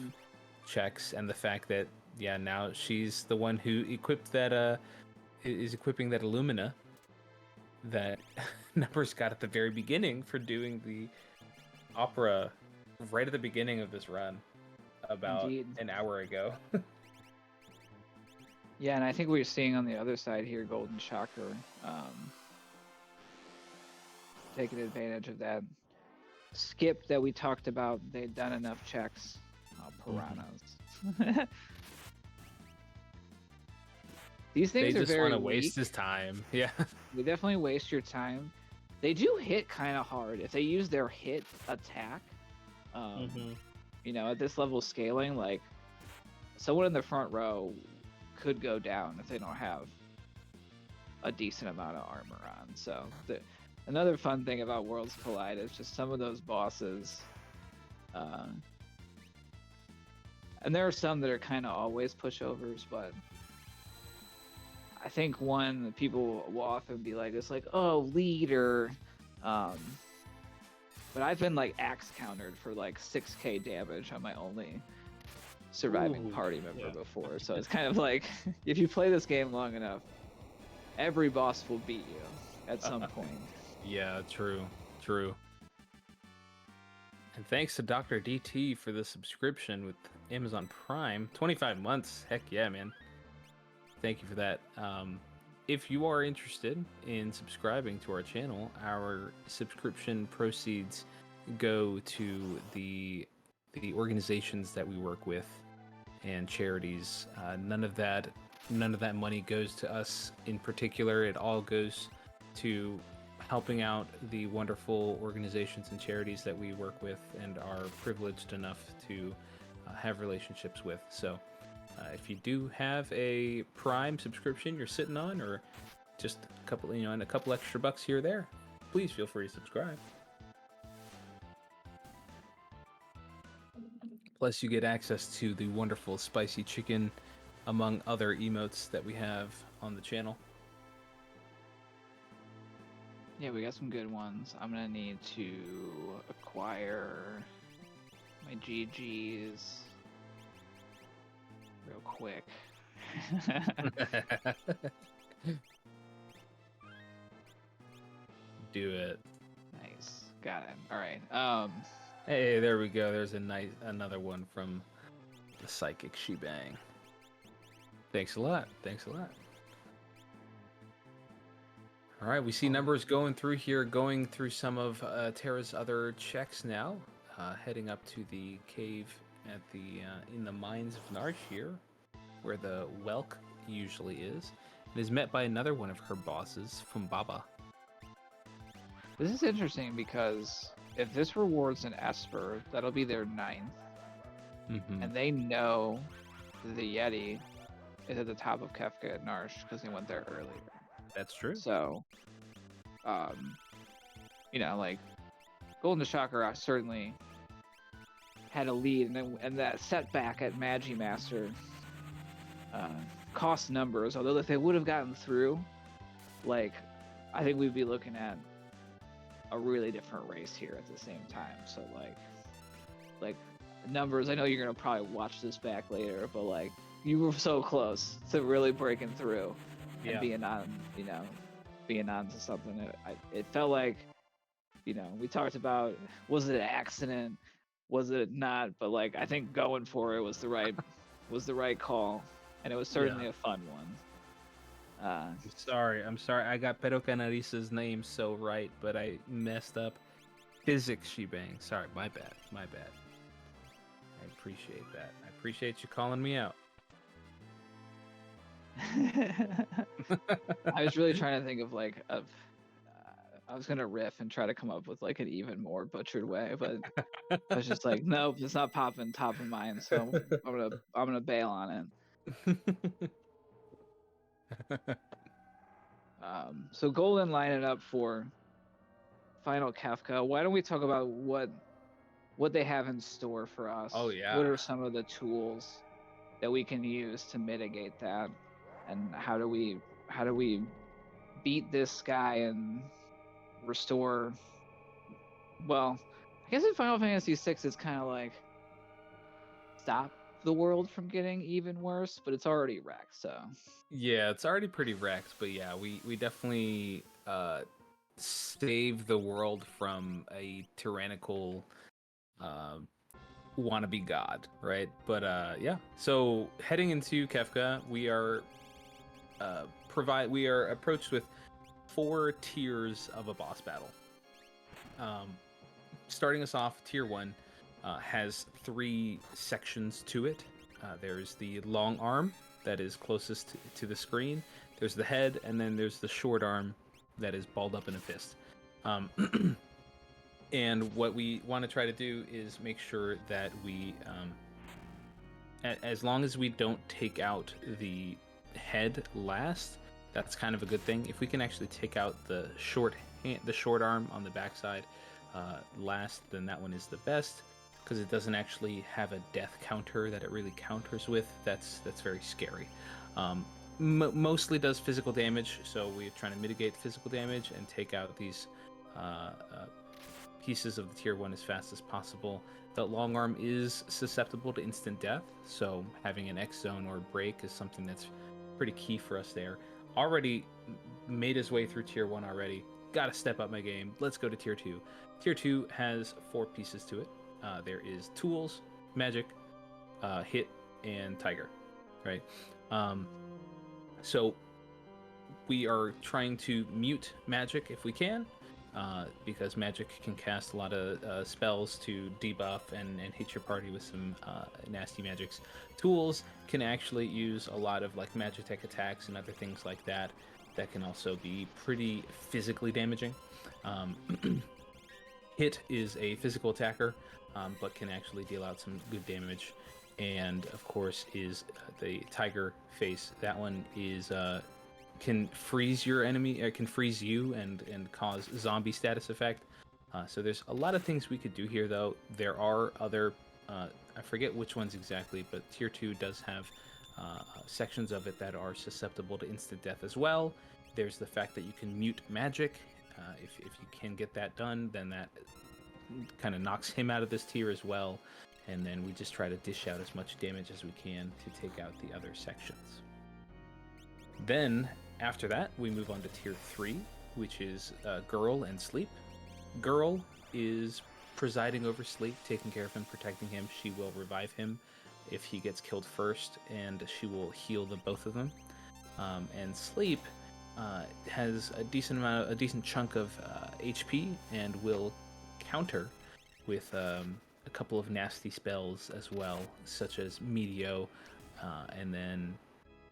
checks, and the fact that now she's the one who equipped that is equipping that Illumina that Numbers got at the very beginning for doing the opera right at the beginning of this run about an hour ago. Yeah, and I think we're seeing on the other side here Golden Shocker taking advantage of that skip that we talked about. They'd done enough checks. Piranhas. These things they are just very want to waste weak. his time. Yeah. They definitely waste your time. They do hit kind of hard if they use their hit attack. You know, at this level of scaling, like someone in the front row could go down if they don't have a decent amount of armor on. So another fun thing about Worlds Collide is just some of those bosses. And there are some that are kind of always pushovers, but I think one that people will often be like, it's like, oh, leader. But I've been like axe countered for like 6k damage on my only surviving party member before. So it's kind of like, if you play this game long enough, every boss will beat you at some point. Yeah, true. And thanks to Dr. DT for the subscription with Amazon Prime. 25 months. Heck yeah, man. Thank you for that. If you are interested in subscribing to our channel, our subscription proceeds go to the organizations that we work with and charities. None of that money goes to us in particular. It all goes to helping out the wonderful organizations and charities that we work with and are privileged enough to have relationships with. So if you do have a Prime subscription you're sitting on, or just a couple, and a couple extra bucks here or there, please feel free to subscribe. Plus, you get access to the wonderful spicy chicken, among other emotes that we have on the channel. Yeah, we got some good ones. I'm gonna need to acquire my GGs real quick. Do it. Nice, got it. All right. Hey, there we go. There's another one from the Psychic Shebang. Thanks a lot. Thanks a lot. All right, we see numbers going through here, going through some of Terra's other checks now, heading up to the cave at the in the mines of Narsh here, where the Welk usually is, and is met by another one of her bosses, from Baba. This is interesting because if this rewards an Esper, that'll be their 9th, and they know the Yeti is at the top of Kefka at Narsh because they went there earlier. That's true. So, like Golden Chakra certainly had a lead, and that setback at Magi Master cost numbers. Although if they would have gotten through, I think we'd be looking at a really different race here at the same time. So like numbers. I know you're gonna probably watch this back later, but you were so close to really breaking through and being on to something. It felt like, we talked about, was it an accident? Was it not? But I think going for it was the right call, and it was certainly a fun one. I'm sorry. I got Pedro Canarisa's name so right, but I messed up. Physics Shebang. Sorry, my bad. I appreciate that. I appreciate you calling me out. I was really trying to think of I was gonna riff and try to come up with an even more butchered way, but I was just like, nope, it's not popping top of mind, so I'm gonna bail on it. So Golden lining up for Final Kefka. Why don't we talk about what they have in store for us? Oh yeah. What are some of the tools that we can use to mitigate that, and how do we beat this guy and restore? Well, I guess in Final Fantasy VI it's kind of stop the world from getting even worse, but it's already wrecked, so yeah, it's already pretty wrecked, but yeah, we definitely save the world from a tyrannical wannabe god, right? But yeah, so heading into Kefka, we are approached with 4 tiers of a boss battle. Starting us off, tier 1 has 3 sections to it. There's the long arm that is closest to the screen. There's the head, and then there's the short arm that is balled up in a fist. And what we want to try to do is make sure that we, as long as we don't take out the head last, that's kind of a good thing. If we can actually take out the short arm on the backside last, then that one is the best, because it doesn't actually have a death counter that it really counters with. That's very scary. Mostly does physical damage, so we're trying to mitigate physical damage and take out these pieces of the tier 1 as fast as possible. The long arm is susceptible to instant death, so having an X zone or break is something that's pretty key for us there. Already made his way through tier 1 already. Gotta step up my game. Let's go to tier 2. Tier 2 has 4 pieces to it. There is tools, magic, hit, and tiger, right? So we are trying to mute magic if we can, because magic can cast a lot of spells to debuff and hit your party with some nasty magics. Tools can actually use a lot of like magitech attacks and other things like that that can also be pretty physically damaging. Hit is a physical attacker, but can actually deal out some good damage. And of course is the tiger face. That one is can freeze your enemy, can freeze you and cause zombie status effect. So there's a lot of things we could do here, though. There are other, I forget which ones exactly, but tier 2 does have sections of it that are susceptible to instant death as well. There's the fact that you can mute magic. If you can get that done, then that kind of knocks him out of this tier as well. And then we just try to dish out as much damage as we can to take out the other sections. Then, after that, we move on to tier 3, which is Girl and Sleep. Girl is presiding over Sleep, taking care of him, protecting him. She will revive him if he gets killed first, and she will heal the both of them. And Sleep has a decent chunk of HP and will counter with a couple of nasty spells as well, such as Meteor, and then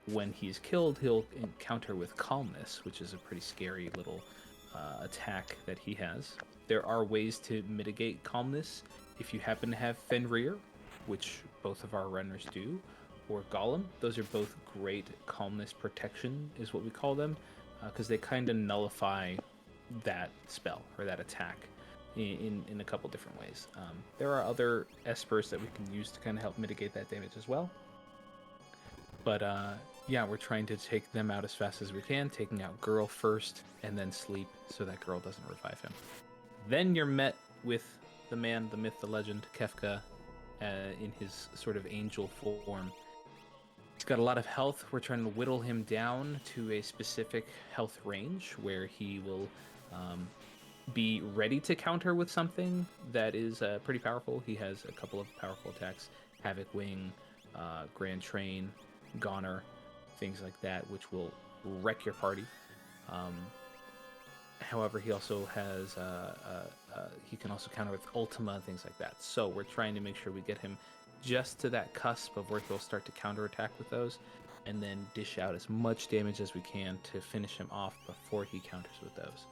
when he's killed, he'll encounter with Calmness, which is a pretty scary little attack that he has. There are ways to mitigate Calmness if you happen to have Fenrir, which both of our runners do, or Golem. Those are both great Calmness protection, is what we call them, because they kind of nullify that spell or that attack in a couple different ways. There are other espers that we can use to kind of help mitigate that damage as well. But yeah, we're trying to take them out as fast as we can, taking out Girl first and then Sleep so that Girl doesn't revive him. Then you're met with the man, the myth, the legend, Kefka, in his sort of angel form. He's got a lot of health. We're trying to whittle him down to a specific health range where he will be ready to counter with something that is pretty powerful. He has a couple of powerful attacks: Havoc Wing, Grand Train, Goner, things like that, which will wreck your party. However, he also has he can also counter with Ultima and things like that. So we're trying to make sure we get him just to that cusp of where he'll start to counterattack with those, and then dish out as much damage as we can to finish him off before he counters with those.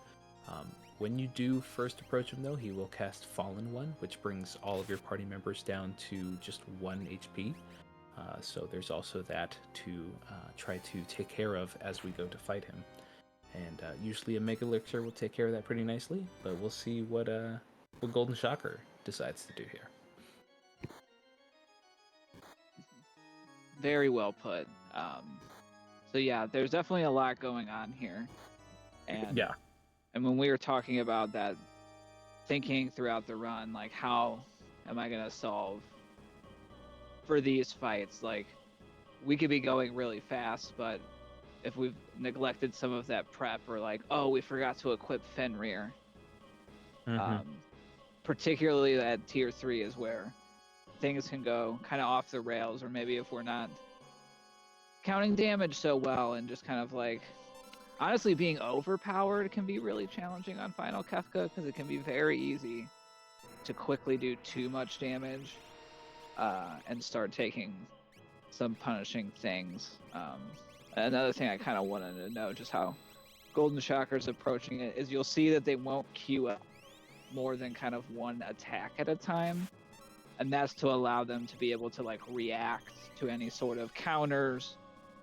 When you do first approach him, though, he will cast Fallen One, which brings all of your party members down to just 1 HP. So there's also that to try to take care of as we go to fight him. And usually a Mega Elixir will take care of that pretty nicely, but we'll see what Golden Shocker decides to do here. Very well put. So yeah, there's definitely a lot going on here. And Yeah. And when we were talking about that, thinking throughout the run, like, how am I gonna solve for these fights? Like, we could be going really fast, but if we've neglected some of that prep, or like, oh, we forgot to equip Fenrir. Particularly at tier 3 is where things can go kind of off the rails, or maybe if we're not counting damage so well and just kind of like, honestly, being overpowered can be really challenging on Final Kefka, because it can be very easy to quickly do too much damage and start taking some punishing things. Another thing I kind of wanted to know, just how Golden Shocker's approaching it, is you'll see that they won't queue up more than kind of one attack at a time, and that's to allow them to be able to like react to any sort of counters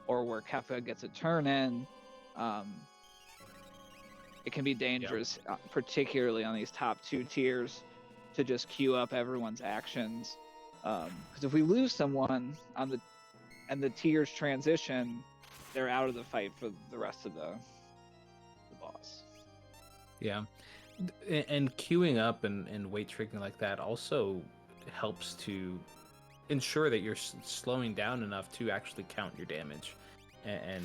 or where Kefka gets a turn in. It can be dangerous, particularly on these top 2 tiers, to just queue up everyone's actions. Because if we lose someone on the tiers transition, they're out of the fight for the rest of the boss. Yeah. And queuing up and weight triggering like that also helps to ensure that you're slowing down enough to actually count your damage and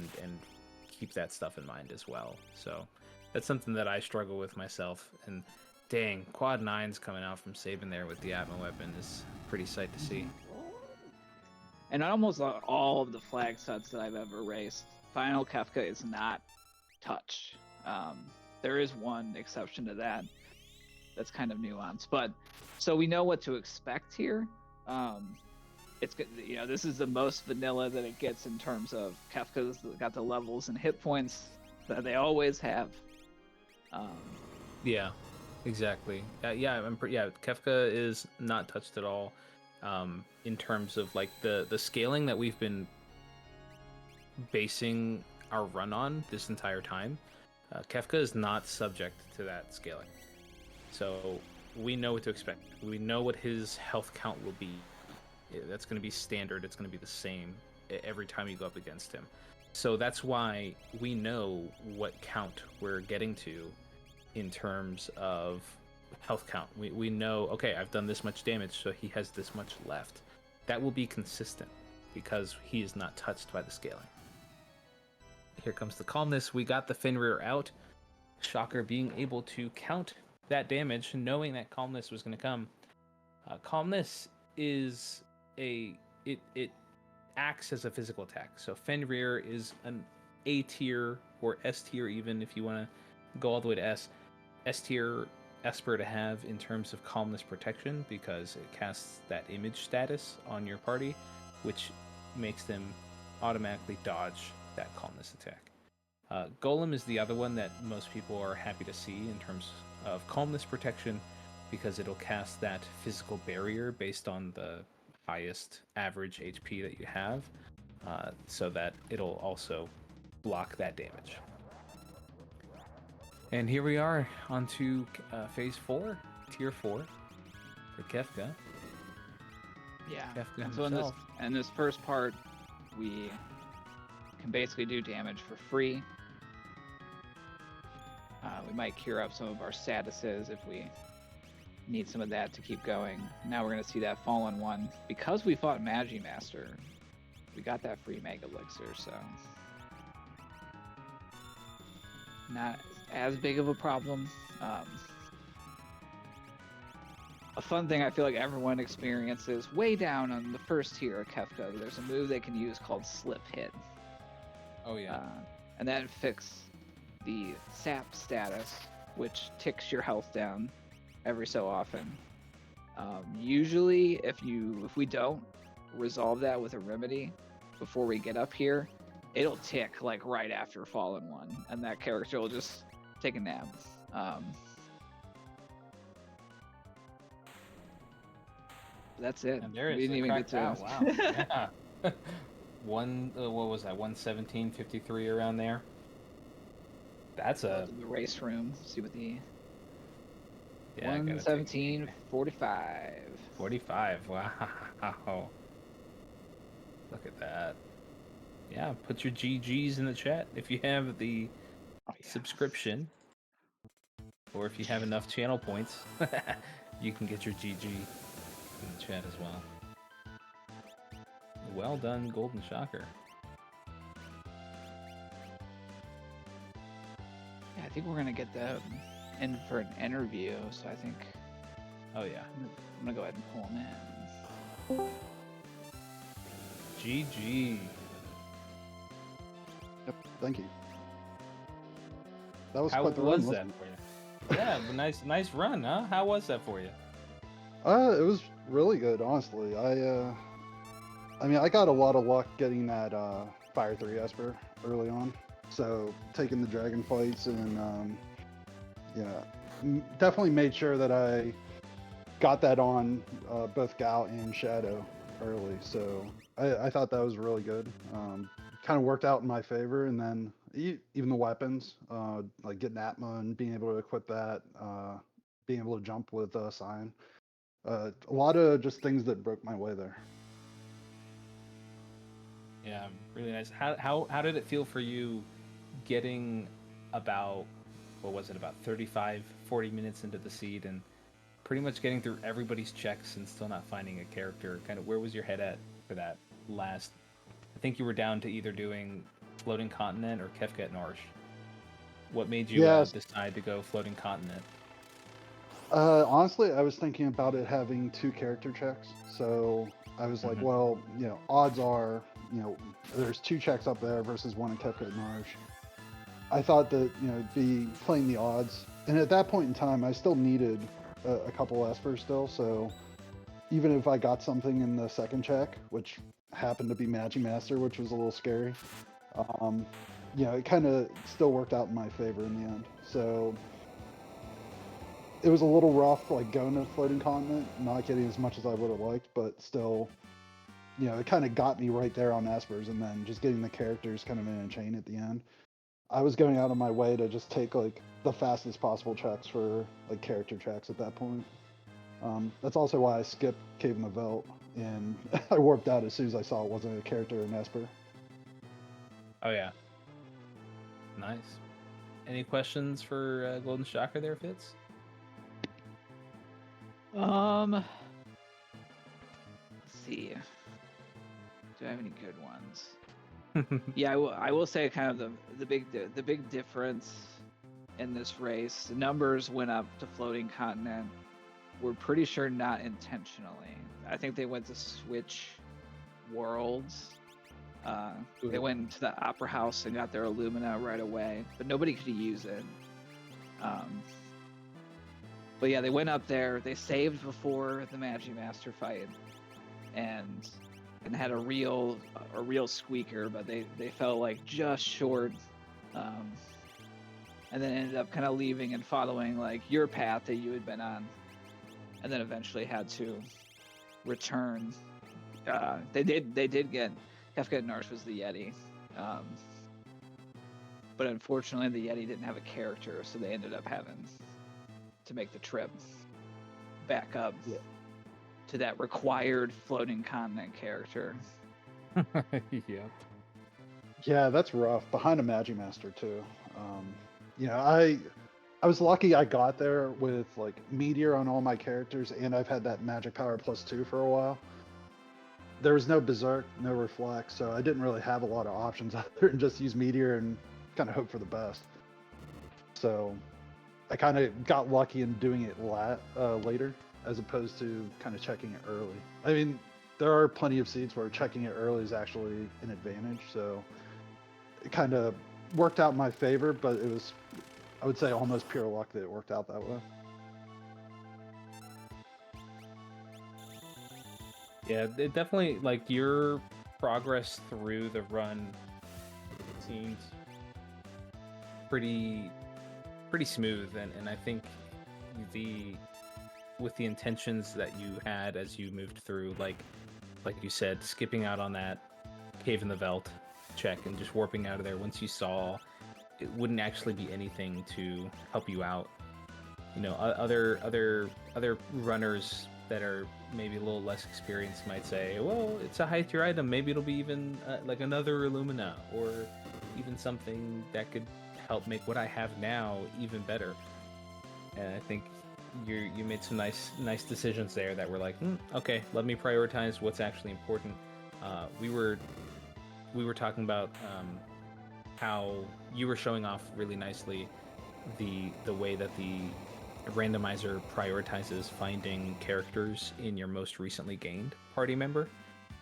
keep that stuff in mind as well. So that's something that I struggle with myself. And dang, quad 9's coming out from Saban there with the Atma weapon is pretty sight to see. And almost all of the flag sets that I've ever raced Final Kefka is not touch. There is one exception to that. That's kind of nuanced, but so we know what to expect here. It's good, you know, this is the most vanilla that it gets in terms of Kefka's got the levels and hit points that they always have. Yeah, exactly. Yeah, Kefka is not touched at all. In terms of like the scaling that we've been basing our run on this entire time, Kefka is not subject to that scaling. So we know what to expect. We know what his health count will be. That's going to be standard. It's going to be the same every time you go up against him. So that's why we know what count we're getting to in terms of health count. We know, okay, I've done this much damage, so he has this much left. That will be consistent because he is not touched by the scaling. Here comes the calmness. We got the Fenrir out. Shocker being able to count that damage, knowing that calmness was going to come. Calmness is it acts as a physical attack. So Fenrir is an A tier or S tier, even if you want to go all the way to S tier Esper to have in terms of calmness protection, because it casts that image status on your party, which makes them automatically dodge that calmness attack. Golem is the other one that most people are happy to see in terms of calmness protection, because it'll cast that physical barrier based on the highest average HP that you have, so that it'll also block that damage. And here we are on to phase 4, tier 4 for Kefka. Yeah. Kefka And so himself. in this first part, we can basically do damage for free. We might cure up some of our statuses if we need some of that to keep going. Now we're going to see that Fallen one. Because we fought Magi Master, we got that free Mega Elixir, so not as big of a problem. A fun thing I feel like everyone experiences way down on the first tier of Kefka, there's a move they can use called Slip Hit. Oh yeah. And that affects the sap status, which ticks your health down every so often. Usually, if we don't resolve that with a remedy before we get up here, it'll tick like right after Fallen one, and that character will just take a nap. That's it. And there We is didn't a even get cracked to. out. Wow. Yeah. What was that? 117.53 around there. That's Go a to the race room. See what the yeah. 117.45. 45. Wow. Look at that. Yeah, put your GGs in the chat if you have the subscription, or if you have enough channel points, you can get your GG in the chat as well. Well done, Golden Shocker. Yeah, I think we're gonna get them in for an interview. So I think Oh yeah. I'm gonna go ahead and pull them in. GG. Yep, thank you. That was How quite the was run, that wasn't for you? Yeah, nice run, huh? How was that for you? it? It was really good, honestly. I mean, I got a lot of luck getting that Fire 3 Esper early on. So taking the dragon fights and definitely made sure that I got that on both Gal and Shadow early. So I thought that was really good. Kind of worked out in my favor, and then even the weapons, like getting Atma and being able to equip that, being able to jump with Scion. A lot of just things that broke my way there. Yeah, really nice. How did it feel for you getting about, what was it, about 35, 40 minutes into the seed and pretty much getting through everybody's checks and still not finding a character? Kind of where was your head at for that last? I think you were down to either doing Floating Continent or Kefka at Norsh. What made you Yes. decide to go Floating Continent? Honestly, I was thinking about it having 2 character checks. So I was like, Mhm. well, odds are, there's 2 checks up there versus one in Kefka and Narsh. I thought that, be playing the odds. And at that point in time, I still needed a couple espers still. So even if I got something in the second check, which happened to be Magic Master, which was a little scary, um, it kind of still worked out in my favor in the end. So it was a little rough, like going to Floating Continent, not getting as much as I would have liked, but still, it kind of got me right there on Espers, and then just getting the characters kind of in a chain at the end. I was going out of my way to just take like the fastest possible checks for like character checks at that point. That's also why I skipped Cave in the Veld, and I warped out as soon as I saw it wasn't a character in Esper. Oh yeah, nice. Any questions for Golden Shocker there, Fitz? Let's see. Do I have any good ones? Yeah, I will say kind of the big difference in this race. The numbers went up to Floating Continent. We're pretty sure not intentionally. I think they went to switch worlds. They went to the Opera House and got their Illumina right away, but nobody could use it. But yeah, they went up there. They saved before the Magi Master fight, and had a real squeaker, but they fell like just short, and then ended up kind of leaving and following like your path that you had been on, and then eventually had to return. They did get Kefka and Narsh was the Yeti, but unfortunately the Yeti didn't have a character, so they ended up having to make the trip back up to that required Floating Continent character. Yeah. Yeah, that's rough. Behind a Magi Master too. I was lucky I got there with like Meteor on all my characters, and I've had that Magic Power +2 for a while. There was no Berserk, no Reflect, so I didn't really have a lot of options other than just use Meteor and kind of hope for the best. So I kind of got lucky in doing it later, as opposed to kind of checking it early. I mean, there are plenty of seeds where checking it early is actually an advantage, so it kind of worked out in my favor, but it was, I would say, almost pure luck that it worked out that way. Yeah, it definitely, like, your progress through the run seemed pretty smooth, and I think with the intentions that you had as you moved through, like you said, skipping out on that Cave in the Veld check and just warping out of there once you saw it wouldn't actually be anything to help you out. Other runners that are maybe a little less experienced might say, well, it's a high tier item, maybe it'll be even like another Illumina, or even something that could help make what I have now even better. And I think you made some nice decisions there that were like, okay, let me prioritize what's actually important. We were talking about how you were showing off really nicely the way that the randomizer prioritizes finding characters in your most recently gained party member.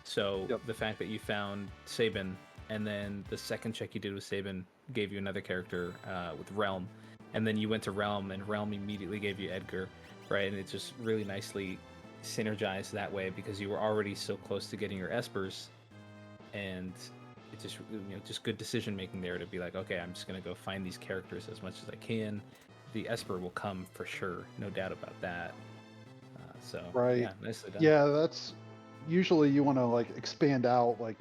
So the fact that you found Sabin, and then the second check you did with Sabin gave you another character with Realm, and then you went to Realm, and Realm immediately gave you Edgar, right? And it just really nicely synergized that way because you were already so close to getting your Espers, and it just just good decision making there to be like, okay, I'm just gonna go find these characters as much as I can. The Esper will come for sure, no doubt about that. So Right. yeah, nicely done. Yeah, that's usually you want to like expand out like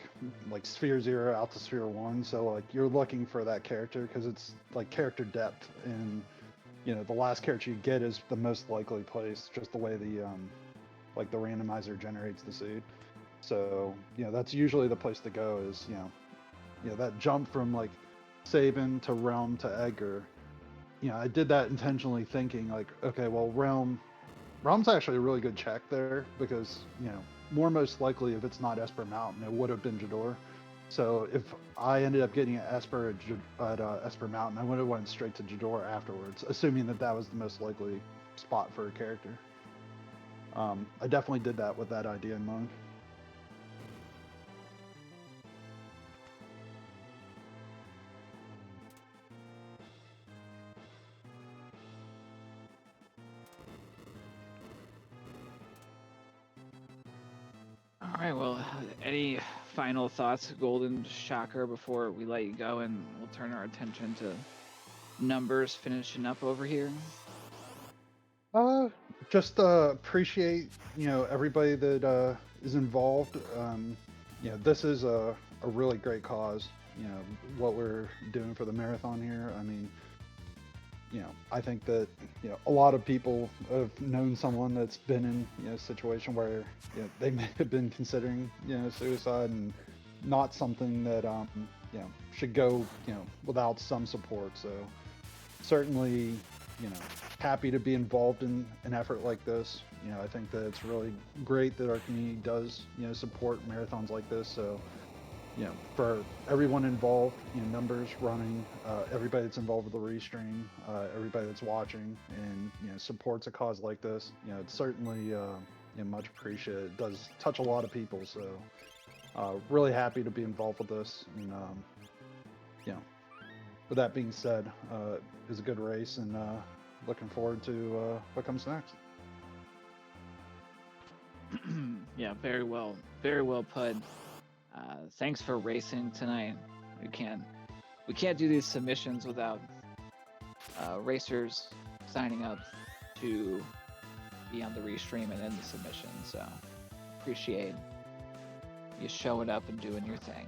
Sphere 0 out to Sphere 1. So like you're looking for that character because it's like character depth, and the last character you get is the most likely place, just the way the like the randomizer generates the seed. So that's usually the place to go, is that jump from like Sabin to Realm to Edgar. I did that intentionally, thinking like, okay, well, Realm's actually a really good check there because more most likely, if it's not Esper Mountain, it would have been Jador. So if I ended up getting an Esper at Esper Mountain, I would have went straight to Jador afterwards, assuming that was the most likely spot for a character. I definitely did that with that idea in mind. All right. Well, any final thoughts, Golden Shocker, before we let you go, and we'll turn our attention to numbers finishing up over here. Just appreciate everybody that is involved. This is a really great cause. What we're doing for the marathon here. I mean, I think that a lot of people have known someone that's been in a situation where they may have been considering suicide, and not something that should go without some support. So certainly happy to be involved in an effort like this. I think that it's really great that our community does support marathons like this. So for everyone involved, numbers running, everybody that's involved with the restream, everybody that's watching and supports a cause like this, it's certainly much appreciated. It does touch a lot of people, so really happy to be involved with this. And with that being said, it was a good race, and looking forward to what comes next. Yeah, very well put. Thanks for racing tonight. We can't do these submissions without racers signing up to be on the restream and in the submission. So appreciate you showing up and doing your thing.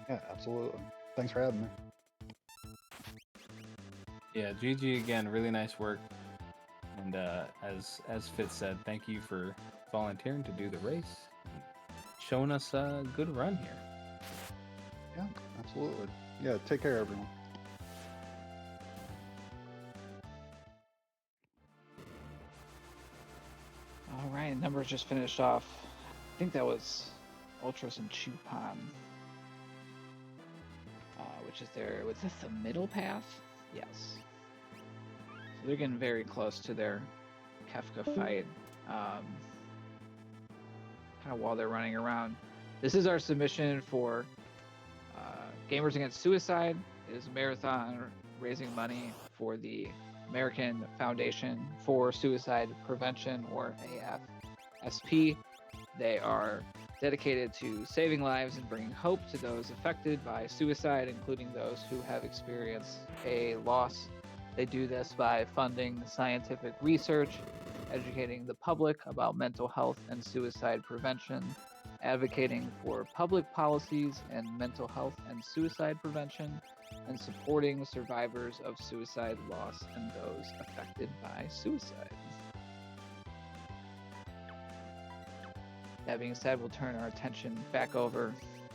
Yeah, absolutely. Thanks for having me. Yeah, GG again, really nice work. And as Fitz said, thank you for volunteering to do the race, and showing us a good run here. Yeah, absolutely. Yeah, take care, everyone. All right, numbers just finished off. I think that was Ultras and Chupan. Which is was this the middle path? Yes. So they're getting very close to their Kefka fight. Kind of while they're running around. This is our submission for Gamers Against Suicide. It is a marathon raising money for the American Foundation for Suicide Prevention, or AFSP. They are dedicated to saving lives and bringing hope to those affected by suicide, including those who have experienced a loss. They do this by funding scientific research, educating the public about mental health and suicide prevention, advocating for public policies and mental health and suicide prevention, and supporting survivors of suicide loss and those affected by suicide. That being said, we'll turn our attention back over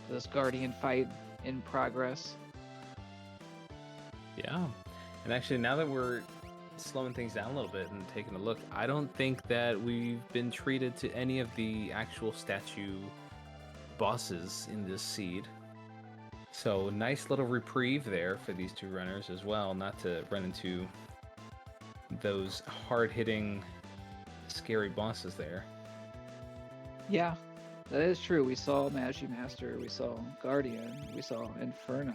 to this Guardian fight in progress. Yeah, and actually now that we're slowing things down a little bit and taking a look, I don't think that we've been treated to any of the actual statue bosses in this seed. So nice little reprieve there for these two runners as well, not to run into those hard-hitting, scary bosses there. Yeah, that is true. We saw Magi Master, we saw Guardian, we saw Inferno,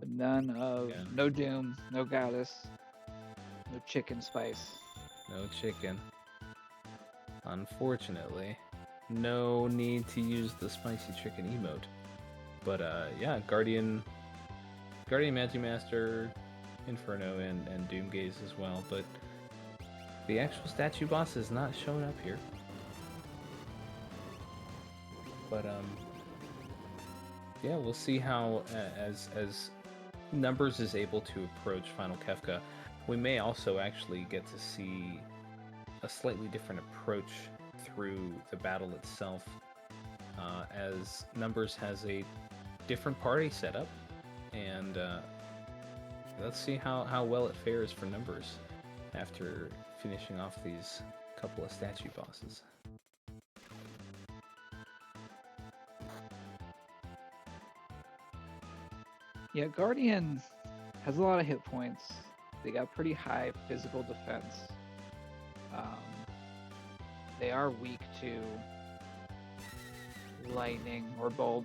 but none of no Doom, no Goddess, no Chicken Spice. No chicken. Unfortunately, no need to use the spicy chicken emote. But yeah, Guardian, Magi Master, Inferno, and Doomgaze as well. But the actual statue boss is not showing up here. But yeah, we'll see how as Numbers is able to approach Final Kefka, we may also actually get to see a slightly different approach through the battle itself, as Numbers has a different party setup, and let's see how well it fares for Numbers after finishing off these couple of statue bosses. Yeah, Guardian has a lot of hit points. They got pretty high physical defense. They are weak to lightning or bolt.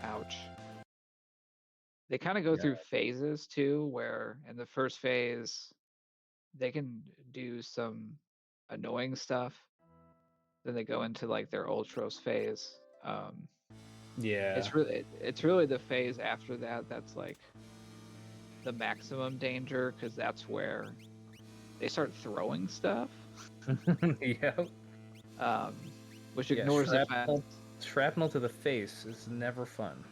Ouch. They kind of go through phases too, where in the first phase they can do some annoying stuff. Then they go into like their Ultros phase. Yeah. It's really the phase after that that's like the maximum danger, because that's where they start throwing stuff. Yep. Which ignores the fact. Shrapnel to the face is never fun.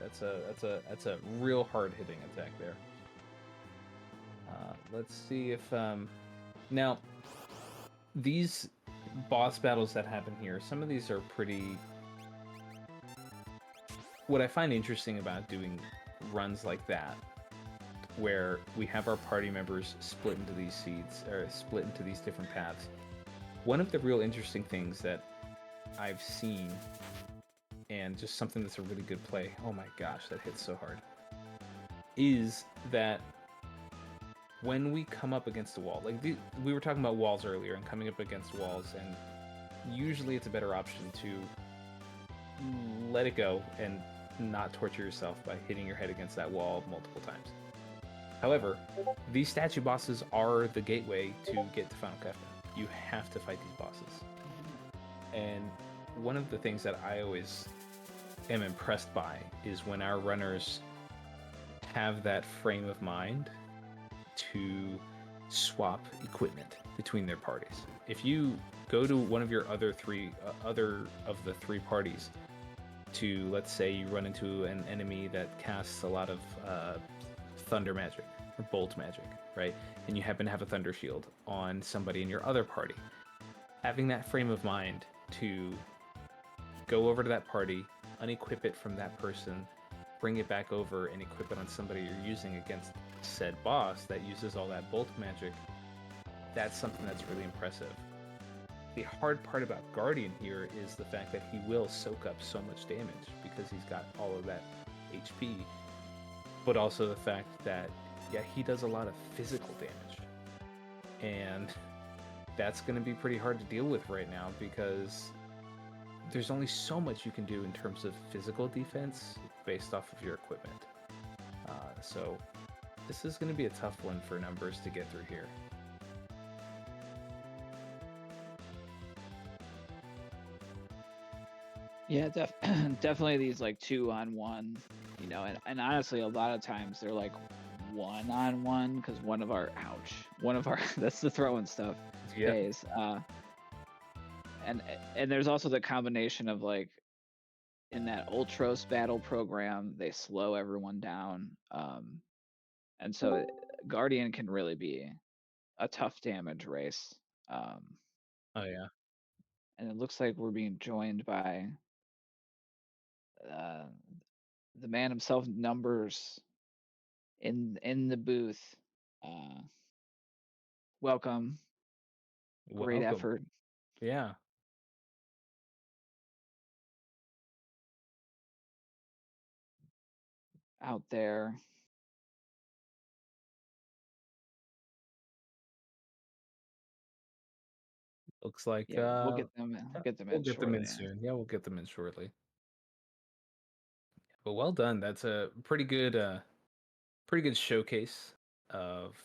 That's a real hard hitting attack there. Let's see if now these boss battles that happen here, some of these are pretty. What I find interesting about doing runs like that, where we have our party members split into these seeds or split into these different paths. One of the real interesting things that I've seen, and just something that's a really good play, oh my gosh, that hits so hard, is that when we come up against a wall, like we were talking about walls earlier and coming up against walls, and usually it's a better option to let it go and not torture yourself by hitting your head against that wall multiple times. However, these statue bosses are the gateway to get to Final Kefta. You have to fight these bosses. And one of the things that I always am impressed by is when our runners have that frame of mind to swap equipment between their parties. If you go to one of your other of the three parties to, let's say you run into an enemy that casts a lot of thunder magic or bolt magic, right? And you happen to have a thunder shield on somebody in your other party. Having that frame of mind to go over to that party, unequip it from that person, bring it back over and equip it on somebody you're using against said boss that uses all that bolt magic, that's something that's really impressive. The hard part about Guardian here is the fact that he will soak up so much damage because he's got all of that HP, but also the fact that, yeah, he does a lot of physical damage. And that's going to be pretty hard to deal with right now because there's only so much you can do in terms of physical defense based off of your equipment. So this is going to be a tough one for numbers to get through here. Yeah, definitely these like 2-on-1, you know, and honestly, a lot of times they're like 1-on-1 because one of our that's the throwing stuff phase. And there's also the combination of like in that Ultros battle program, they slow everyone down, and so Guardian can really be a tough damage race. Oh yeah. And it looks like we're being joined by the man himself, Numbers, in the booth. Welcome. Great effort. Yeah. Out there. Looks like we'll get them in soon. Yeah, we'll get them in shortly. But well done. That's a pretty good showcase of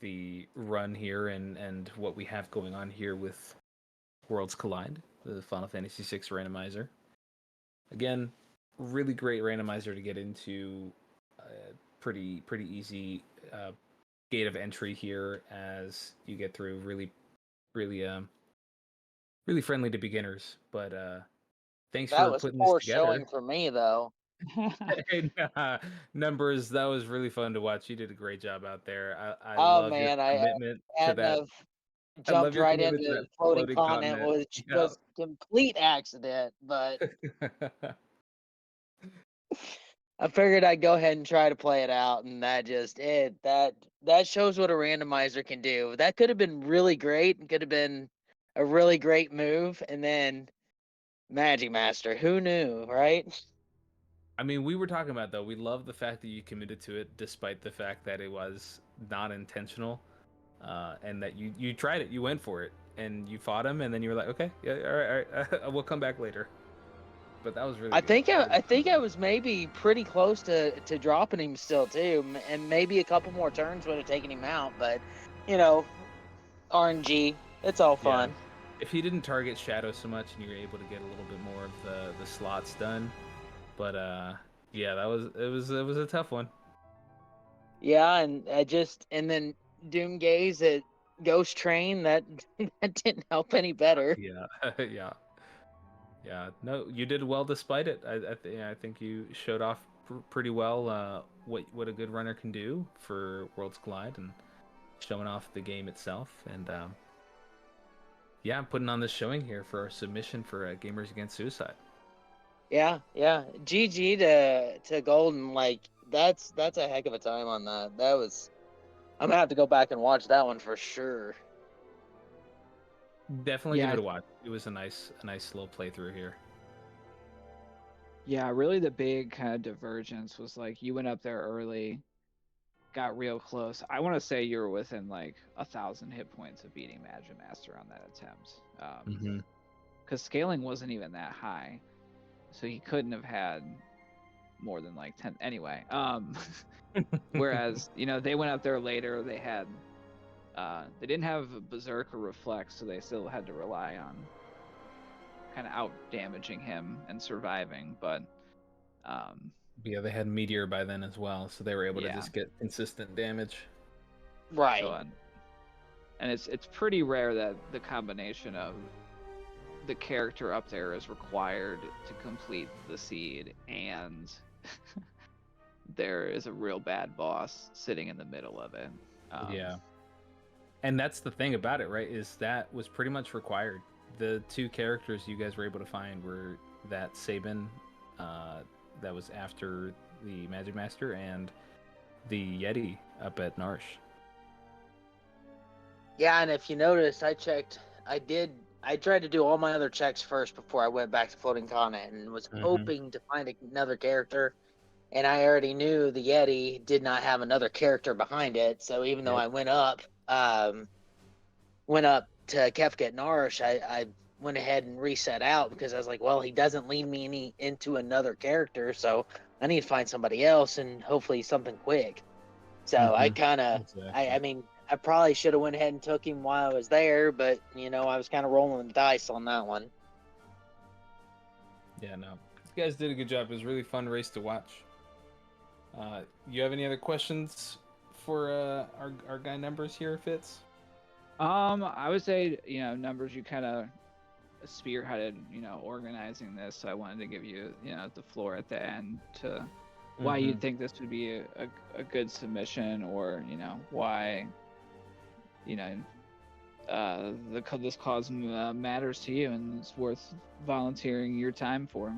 the run here and what we have going on here with Worlds Collide, the Final Fantasy VI randomizer. Again, really great randomizer to get into. Pretty easy gate of entry here as you get through. Really friendly to beginners. But thanks for putting this together. Showing for me though. And, Numbers, that was really fun to watch. You did a great job out there. I Oh love man, your commitment to that. Jumped right into floating continent, which was complete accident, but I figured I'd go ahead and try to play it out, and that shows what a randomizer can do. That could have been really great and could have been a really great move, and then Magic Master. Who knew, right? I mean, we were talking about though. We love the fact that you committed to it, despite the fact that it was not intentional, and that you tried it, you went for it, and you fought him, and then you were like, okay, yeah, all right, all right, we'll come back later. But that was really I good. think I, Really I fun. think I was maybe pretty close to dropping him still too, and maybe a couple more turns would have taken him out. But you know, RNG, it's all Yeah. fun. If he didn't target Shadow so much, and you were able to get a little bit more of the slots done, but yeah, it was a tough one. Yeah, and and then Doomgaze at Ghost Train that that didn't help any better. Yeah, yeah. Yeah, no, you did well despite it. I think you showed off pretty well what a good runner can do for Worlds Collide and showing off the game itself. And yeah, I'm putting on this showing here for our submission for Gamers Against Suicide. Yeah, yeah. GG to Golden. Like that's a heck of a time on that. That was. I'm gonna have to go back and watch that one for sure. Definitely give Yeah, it a watch. It was a nice slow playthrough here. yeah. Really, the big kind of divergence was like you went up there early, got real close. I want to say you were within like 1,000 hit points of beating Magic Master on that attempt. Mm-hmm. Because scaling wasn't even that high, so he couldn't have had more than like 10 anyway. Whereas they went up there later. They didn't have Berserk or Reflect, so they still had to rely on kind of out damaging him and surviving. But Yeah, they had Meteor by then as well, so they were able to yeah, just get consistent damage. so Right. and it's pretty rare that the combination of the character up there is required to complete the seed and there is a real bad boss sitting in the middle of it. Yeah. And that's the thing about it, right? Is that was pretty much required. The two characters you guys were able to find were that Sabin, that was after the Magic Master, and the Yeti up at Narsh. Yeah, and if you notice, I checked. I tried to do all my other checks first before I went back to Floating Continent, and was Mm-hmm. hoping to find another character. And I already knew the Yeti did not have another character behind it. So even though Yep. I went up to Kefka at Narsh, I went ahead and reset out because I was like, well, he doesn't lead me into another character, so I need to find somebody else and hopefully something quick. So I Mm-hmm. kind of, Exactly. I mean, I probably should have went ahead and took him while I was there, but I was kind of rolling the dice on that one. Yeah, no. You guys did a good job. It was a really fun race to watch. You have any other questions for our guy numbers here, Fitz? I would say numbers you kind of spearheaded organizing this, so I wanted to give you the floor at the end to why you Mm-hmm. think this would be a good submission, or why you know this cause matters to you and it's worth volunteering your time for.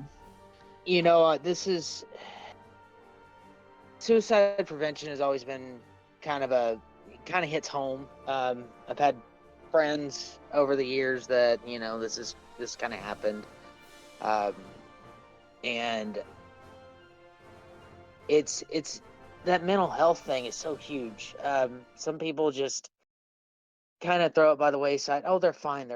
This is suicide prevention has always been kind of hits home. I've had friends over the years that this kind of happened, um, and it's that mental health thing is so huge. Some people just kind of throw it by the wayside. Oh, they're fine,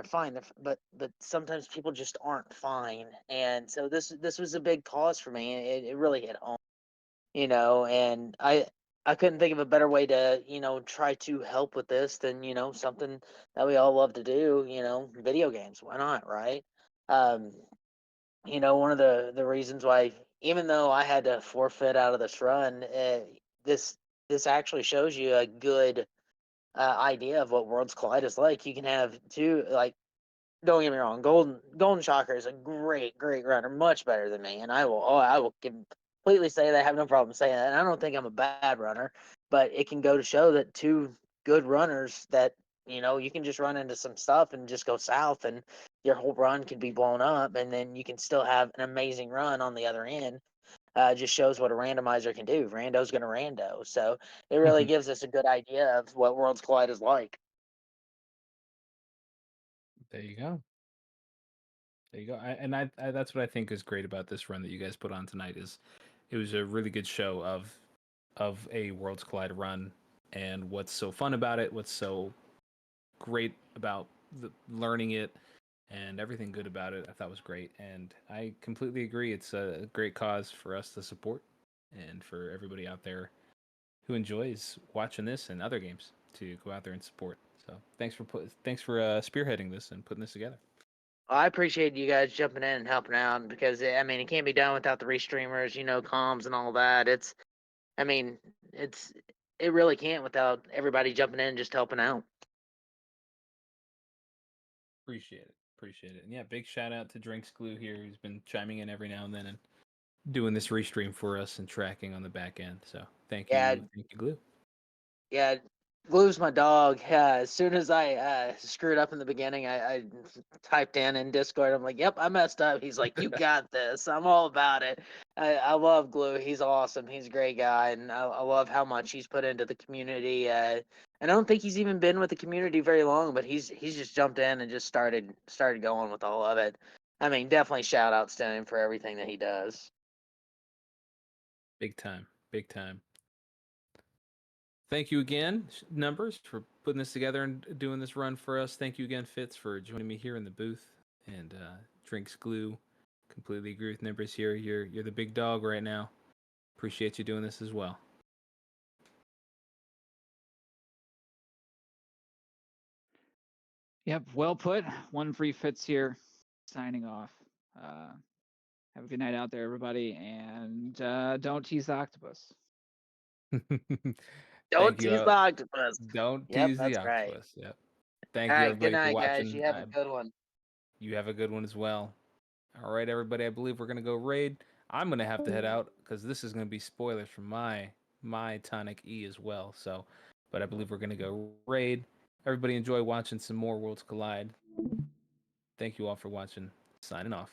but sometimes people just aren't fine, and so this was a big cause for me. It really hit home, and I couldn't think of a better way to try to help with this than something that we all love to do. Video games. Why not, right? Um, one of the reasons why, even though I had to forfeit out of this run, this this actually shows you a good idea of what Worlds Collide is like. You can have two, like, don't get me wrong, Golden Shocker is a great runner, much better than me, and I will completely say that. I have no problem saying that. And I don't think I'm a bad runner, but it can go to show that two good runners that you can just run into some stuff and just go south, and your whole run can be blown up, and then you can still have an amazing run on the other end. Just shows what a randomizer can do. Rando's gonna rando, so it really gives us a good idea of what Worlds Collide is like. There you go. There you go. I that's what I think is great about this run that you guys put on tonight is it was a really good show of a Worlds Collide run and what's so fun about it, what's so great about learning it, and everything good about it. I thought was great, and I completely agree. It's a great cause for us to support, and for everybody out there who enjoys watching this and other games to go out there and support. So thanks for spearheading this and putting this together. Well, I appreciate you guys jumping in and helping out because I mean it can't be done without the restreamers, comms and all that. I mean, it's it really can't without everybody jumping in and just helping out. Appreciate it. And yeah, big shout out to Drinks Glue here, who's been chiming in every now and then and doing this restream for us and tracking on the back end. So Yeah, thank you, Glue. yeah, Glue's my dog. As soon as I screwed up in the beginning, I typed in Discord. I'm like, "Yep, I messed up." He's like, "You got this." I'm all about it. I love Glue. He's awesome. He's a great guy, and I love how much he's put into the community. And I don't think he's even been with the community very long, but he's just jumped in and just started going with all of it. I mean, definitely shout outs to him for everything that he does. Big time. Big time. Thank you again, Numbers, for putting this together and doing this run for us. Thank you again, Fitz, for joining me here in the booth. And Drinks Glue, completely agree with Numbers here. You're the big dog right now. Appreciate you doing this as well. Yep, well put. One free Fits here, signing off. Have a good night out there, everybody, and don't tease the octopus. Don't Thank you. tease the octopus. Don't Yep, tease the that's right. octopus. Yep. All Thank you, right, good everybody, for night, guys. watching. You have a good one. You have a good one as well. All right, everybody. I believe we're gonna go raid. I'm gonna have to head out because this is gonna be spoilers from my Tonic E as well. So, but I believe we're gonna go raid. Everybody enjoy watching some more Worlds Collide. Thank you all for watching. Signing off.